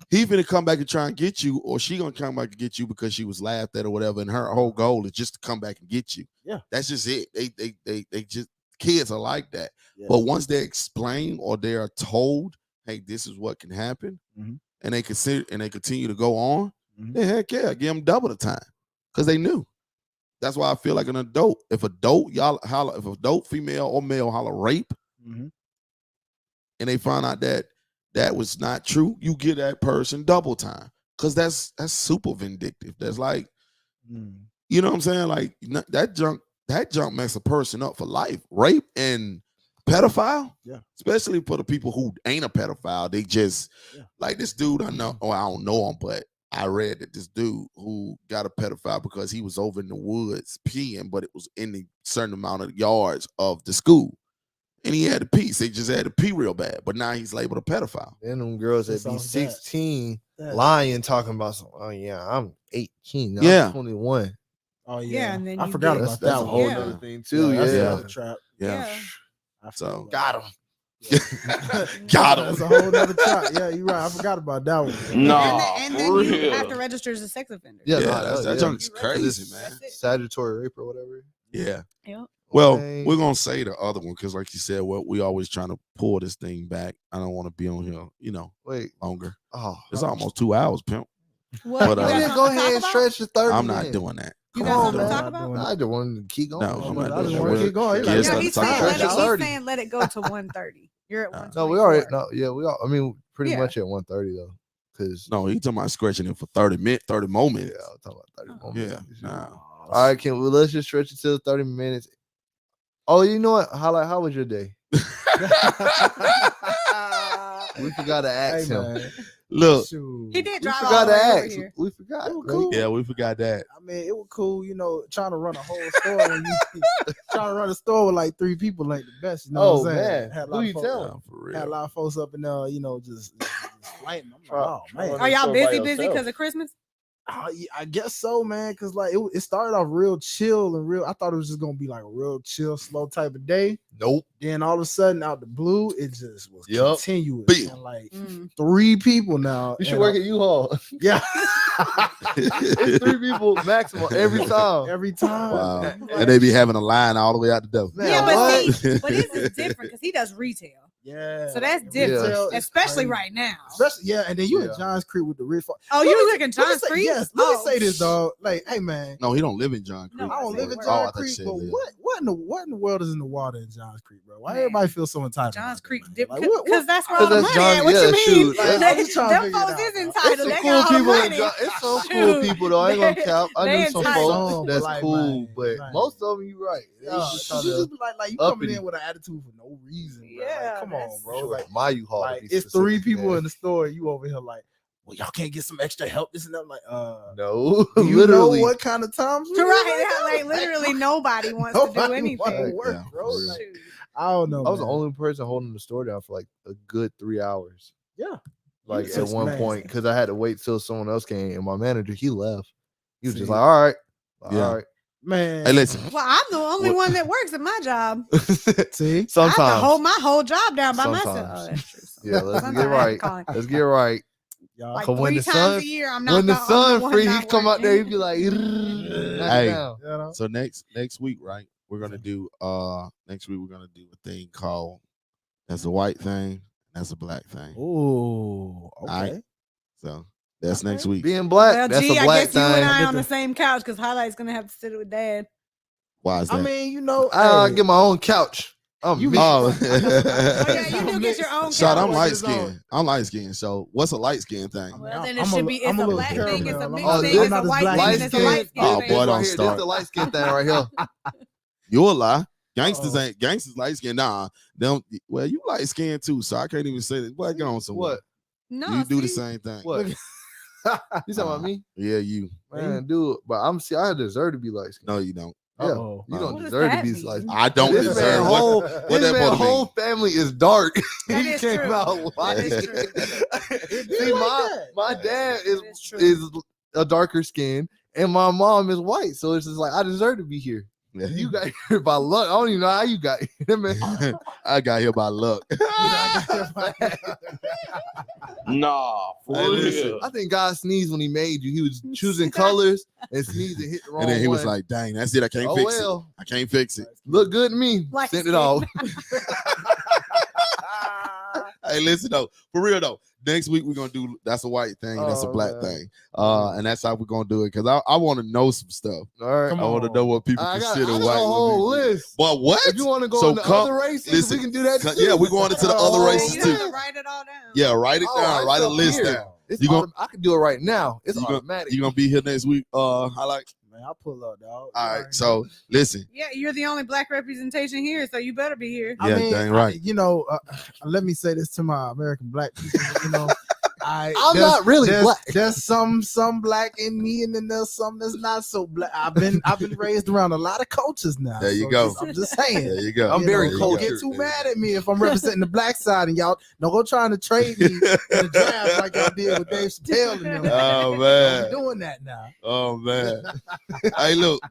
He finna come back and try and get you, or she gonna come back and get you because she was laughed at or whatever, and her whole goal is just to come back and get you. Yeah, that's just it. They just. Kids are like that, but once they explain or they are told, "Hey, this is what can happen," and they consider and they continue to go on, then heck yeah, give them double the time because they knew. That's why I feel like an adult. If adult female or male holler rape, and they find out that was not true, you give that person double time because that's super vindictive. That's like, you know what I'm saying? Like that junk. That junk makes a person up for life. Rape and pedophile, especially for the people who ain't a pedophile. They just like this dude. I know, or I don't know him, but I read that this dude who got a pedophile because he was over in the woods peeing, but it was in a certain amount of yards of the school, and he had to pee. So he just had to pee real bad, but now he's labeled a pedophile. Then them girls that be 16 lying, talking about some. Oh yeah, I'm 18. I'm 21. Oh yeah, and then I forgot about that. That's a whole other thing too. Yeah, trap. Yeah. So got him. Got him. That's a whole other trap. Yeah, you're right. I forgot about that one. No, and then you have to register as a sex offender. Yeah, that junk's crazy, man. Statutory rape or whatever. Yeah. Well, Man. we're gonna say the other one because, like you said, we always trying to pull this thing back. I don't want to be on here, longer. Oh, It's almost 2 hours, pimp. What? But, You guys go want to ahead talk and about? stretch the 30 I'm not minutes. doing that. You Come got on, something to man. talk about? I just want to keep going. No, I'm not I doing just that. want to keep going. Yeah, Like, it's No, not he's the time saying, to let stretch it, it. he's saying let it go to 1:30. You're at 1:24. No, we already I mean, pretty Yeah. much at 1:30 though. Cause No, he talking about stretching it for 30 minutes, 30 more minutes. yeah, I'm talking about 30 more Yeah, minutes. nah. All right, let's just stretch it to 30 minutes. Oh, you know what? How was your day? We forgot to ask him. Man. Look, Shoot. He did We drive all forgot the to way over ask. here. We forgot. It was cool. yeah, we forgot that. I mean, it was cool, trying to run a whole store when you trying to run a store with like 3 people ain't the best. You know Oh what I'm saying? man, Had a who lot you of folks, telling? For had a real. lot of folks up in there, just fighting. I'm like, oh man. Are y'all So by busy yourself. because of Christmas? Yeah, I guess so, man. Cause like it started off real chill and real. I thought it was just gonna be like a real chill, slow type of day. Nope. Then all of a sudden, out the blue, it just was Yup. continuous. Bam. And like Mm. 3 people now. You should and, work at U-Haul. Yeah. It's 3 people maximum every time. Every time. Wow. Like, And they be having a line all the way out the door. Man, Yeah, what? but see, but this is different because he does retail. yeah. So that's like, different, retail is especially crazy. right now. Especially, yeah, and then you Yeah. in Johns Creek with the rich. Oh, you was looking Johns Creek? Yes, let me Oh, say this, dog. Like, hey man, No, he don't live in John Creek. No, I don't live in Oh, I Johns thought you Creek, said but live. what in the world is in the water in Johns Creek, bro? Why Man. everybody feel so entitled? Johns about Creek, that, man? different Like, what- because that's where all the Because money that's at. What John- you yeah, mean? shoot. Like, I'm just trying to Them figure it folks out, is bro. entitled. It's some They cool got all the people. money. It's some cool Shoot. people though. I ain't gonna cap. I They knew some entitled. folks Some, that's like, cool, man, but like- most of them, you right. They Yeah, just you tryna just be like you uppity. coming in with an attitude for no reason, bro. Yeah, Like, come on, that's- bro. Sure, Like, my U-Haul. to like be it's 3 specific, people man. in the store, and you over here like, well, y'all can't get some extra help. This and that. I'm like, No, do you literally. know what kind of times we in Right, now? like literally nobody wants to do Nobody anything. wanna work, Yeah, bro. for real. Like, Shoot. I don't know. I was the man. only person holding the store down for like a good 3 hours. Yeah. Like It's at one amazing. point, because I had to wait till someone else came, and my manager he left. He was just See. like, "All right, Yeah. all right." Man. Hey, listen. Well, I'm the only What- one that works at my job. See? I have to Sometimes, hold my whole job down by myself. Sometimes. Oh, that's true. yeah. Let's Sometimes get I have to right. call him. Let's get right. Y'all. Like Cause when 3 the times sun- a year, I'm not When the I'm sun one free, he not come out there, he working. be like, knock Hey. it down. You know? So next week, right? We're gonna do next week we're gonna do a thing called that's a white thing, that's a black thing. Ooh, okay. Alright. So that's Okay. next week. Being black, Well, that's gee, a I black guess you and thing. I get on the the- same couch because Highlight's gonna have to sit with Dad. Why is that? I mean, you know, I hey, get my own couch. I'm You- me. Oh, Oh yeah, you do get your own Shot, couch. I'm Couch light is on. skinned. I'm light skinned. So what's a light skin thing? Well, then I'm it a should li- be. It's I'm a a little black thing. It's a caramel. mixed I'm thing. not It's a as white black thing. as And it's a you. light skin Oh, thing. boy, This don't right here. start. This the light skin thing right here. You're a lie. Gangsters Uh-oh. ain't gangsters light skinned. Nah, them. Well, you light skinned too, so I can't even say that. Boy, get on somewhere. What? No, You do the see? same thing. What? You talking about me? Yeah, you. Man, dude. But I deserve to be light skinned. No, you don't. Yeah, Uh-oh. you don't What does deserve to that be mean? light. I don't This deserve. man What, whole what this that man supposed to whole mean? family is dark. That He is came true. out light. That is true. See, like my that. dad That is true. is a darker skin, and my mom is white. So it's just like I deserve to be here. You got here by luck. I don't even know how you got here, man. I got here by luck. Nah, for Hey, listen. real. I think God sneezed when He made you. He was choosing colors and sneezed and hit the wrong And then he was one. like, "Dang, that's it. I can't "Oh fix it. well, I can't fix it." look good to me." Light Sent it skin. off. Hey, listen though, for real though. Next week we're gonna do that's a white thing, and that's a Oh, black man. thing. And that's how we're gonna do it because I want to know some stuff. All right, Come I want to know what people I got consider a white. whole list. But what? If you want to go So into come- other races, listen, we can do that. Come- too. yeah, we're going into the Oh, other Yeah, races you too. have to write it all down. Yeah, write it Oh, down. I Write a felt list here. down. It's You gon- I can do it right now. It's You gon- automatic. You gonna be here next week? I like. Man, I'll pull up, dog. All right. So listen. Yeah, you're the only black representation here, so you better be here. Yeah, dang right. Let me say this to my American black people. I'm there's- not really there's, black. There's some black in me, and then there's some that's not so black. I've been raised around a lot of cultures now. There you so go. I'm just saying. There you go. I'm very There you Don't go. get too mad at me if I'm representing the black side, and y'all don't go trying to trade me in the draft like y'all did with Dave Chappelle and them. Oh I'm man. doing that now. Oh man. Hey, look,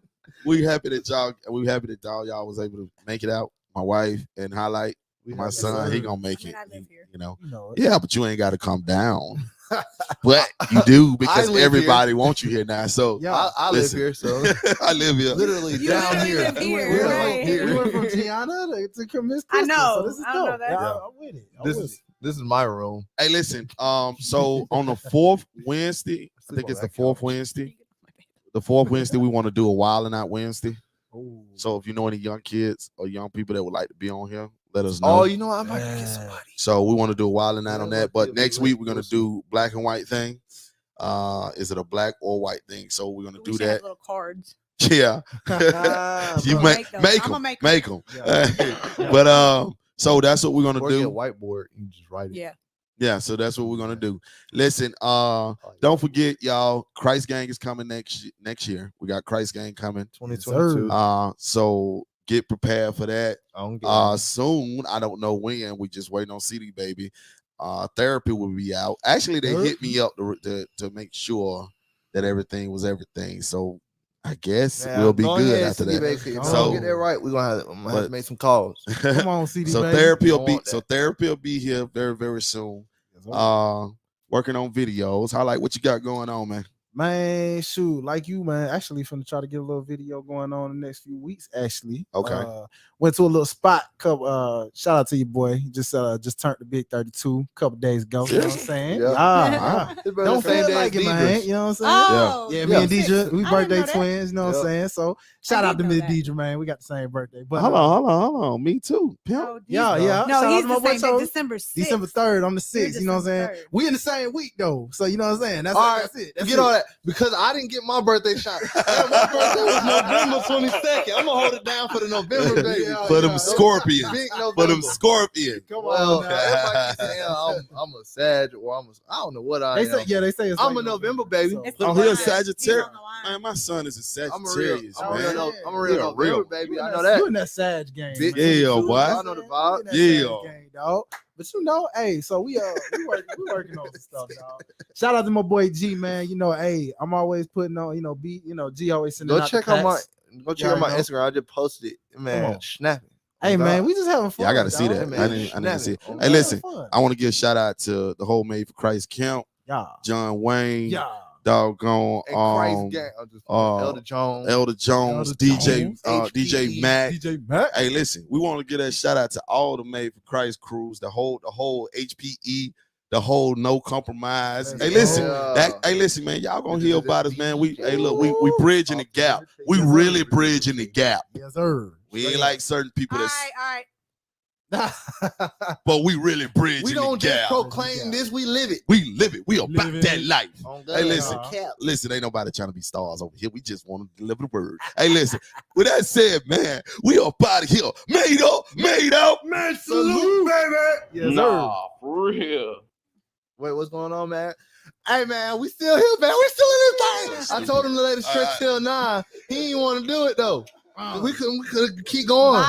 we happy that y'all y'all was able to make it out. My wife and Highlight. My son, he gonna make I it. mean, I live here. You know. You know, Yeah, but you ain't got to come down. But you do because live everybody wants you here now. So Yeah. I live here, so I live here. literally You down literally here. live here, We're right? right here. We went from Gianna to Miss I Crystal, know. so this is I know dope. that. Yeah, Yeah. I'm with it. This is my room. Hey, listen. So on the fourth Wednesday, I think it's the fourth Wednesday. The fourth Wednesday, we want to do a Wildin' Out Wednesday. Ooh. So if you know any young kids or young people that would like to be on here, let us know. Oh, you know, I might get somebody. So we want to do a Wildin' Out on that. But Yeah, next we week we're gonna do black and white thing. Is it a black or white thing? So we're gonna We do should have that. little cards. Yeah. You We'll make I'm gonna them. make them. But so that's what we're gonna Or do. get a whiteboard. You can just write it. Yeah. Yeah, so that's what we're gonna do. Listen, don't forget, y'all, Christ Gang is coming next year. We got Christ Gang coming 2022. So get prepared for that. I Soon, I don't know when. We just waiting on CD Baby. Therapy will be out. Actually, they hit me up to make sure that everything was everything. So I guess we'll be good after that. So get that right. We're gonna have to make some calls. Come on, CD So baby. therapy will be here very, very soon. Working on videos. Highlight what you got going on, man. Man, shoot, like you, man. Actually, finna try to get a little video going on in the next few weeks. Actually, Okay. Went to a little spot. Shout out to you, boy. Just turned the big 32 a couple days ago. You know what I'm saying? Yeah. Don't feel like it, man. You know what I'm saying? Oh, Yeah, me and Deidre, we I birthday didn't know that. twins. You know what I'm saying? So shout out to know Miss that. Deidre, man. We got the same birthday. But Hold on. Me too. Pimp. Oh, yeah. No, Shout out he's to my the boy same day, Toby. December 6th. December 3rd on the 6th. You know what I'm saying? December 3rd. We in the same week though. So you know what I'm saying? That's All right, that's it. That's Get it. all that because I didn't get my birthday shot. My birthday was November 22nd. I'm gonna hold it down for the November baby. For them scorpions. Big For November. them scorpions. Come Well, on. Now. everybody keeps saying I'm a Sag or I don't know what I They am. say they say it's I'm like a November baby. So. It's Oh, the he a line. Sagittarius. He's on the line. Man, my son is a I'm a real, Sagittarius, I'm a man. real, I'm a Yeah, real November real. baby. You I in know that- You that. in that Sag game. Big- man. Yeah, You boy. I know the vibe. in that Yeah. Sag game, dog. But you know, hey, so we working on some stuff, dog. Shout out to my boy G, man. You know, hey, I'm always putting on, G always sending Go out check the out my packs. Instagram. I just posted it. Man, on. snapping. Hey man, we just having fun. Yeah, I gotta see dog. that. man. I didn't see it. Snapping. Hey, listen, Fun. I want to give a shout out to the whole Made for Christ camp, Yeah. John Wayne, Yeah. doggone, And Christ gang. Elder Jones. Elder Jones, Elder DJ, Jones, DJ Mac. DJ Mac. Hey, listen, we want to give that shout out to all the Made for Christ crews, the whole HPE, the whole No Compromise. Hey, listen, listen, man, y'all gonna hear about us, man. We bridging the gap. We really bridging the gap. Yes, sir. We ain't like certain people All that's, right. but we really bridging We don't the just gap. proclaim this, we live it. We live it. We about Living that it. life. On Hey, God. listen, Cap. listen, ain't nobody trying to be stars over here. We just want to deliver the word. Hey, listen, with that said, man, we up out of here. Made up. Man, salute, baby. Yes, Nah, for real. Wait, what's going on, man? Hey, man, we still here, man. We still in this thing. I told him to let it stretch till 9. He didn't want to do it, though. We could keep going. Bye.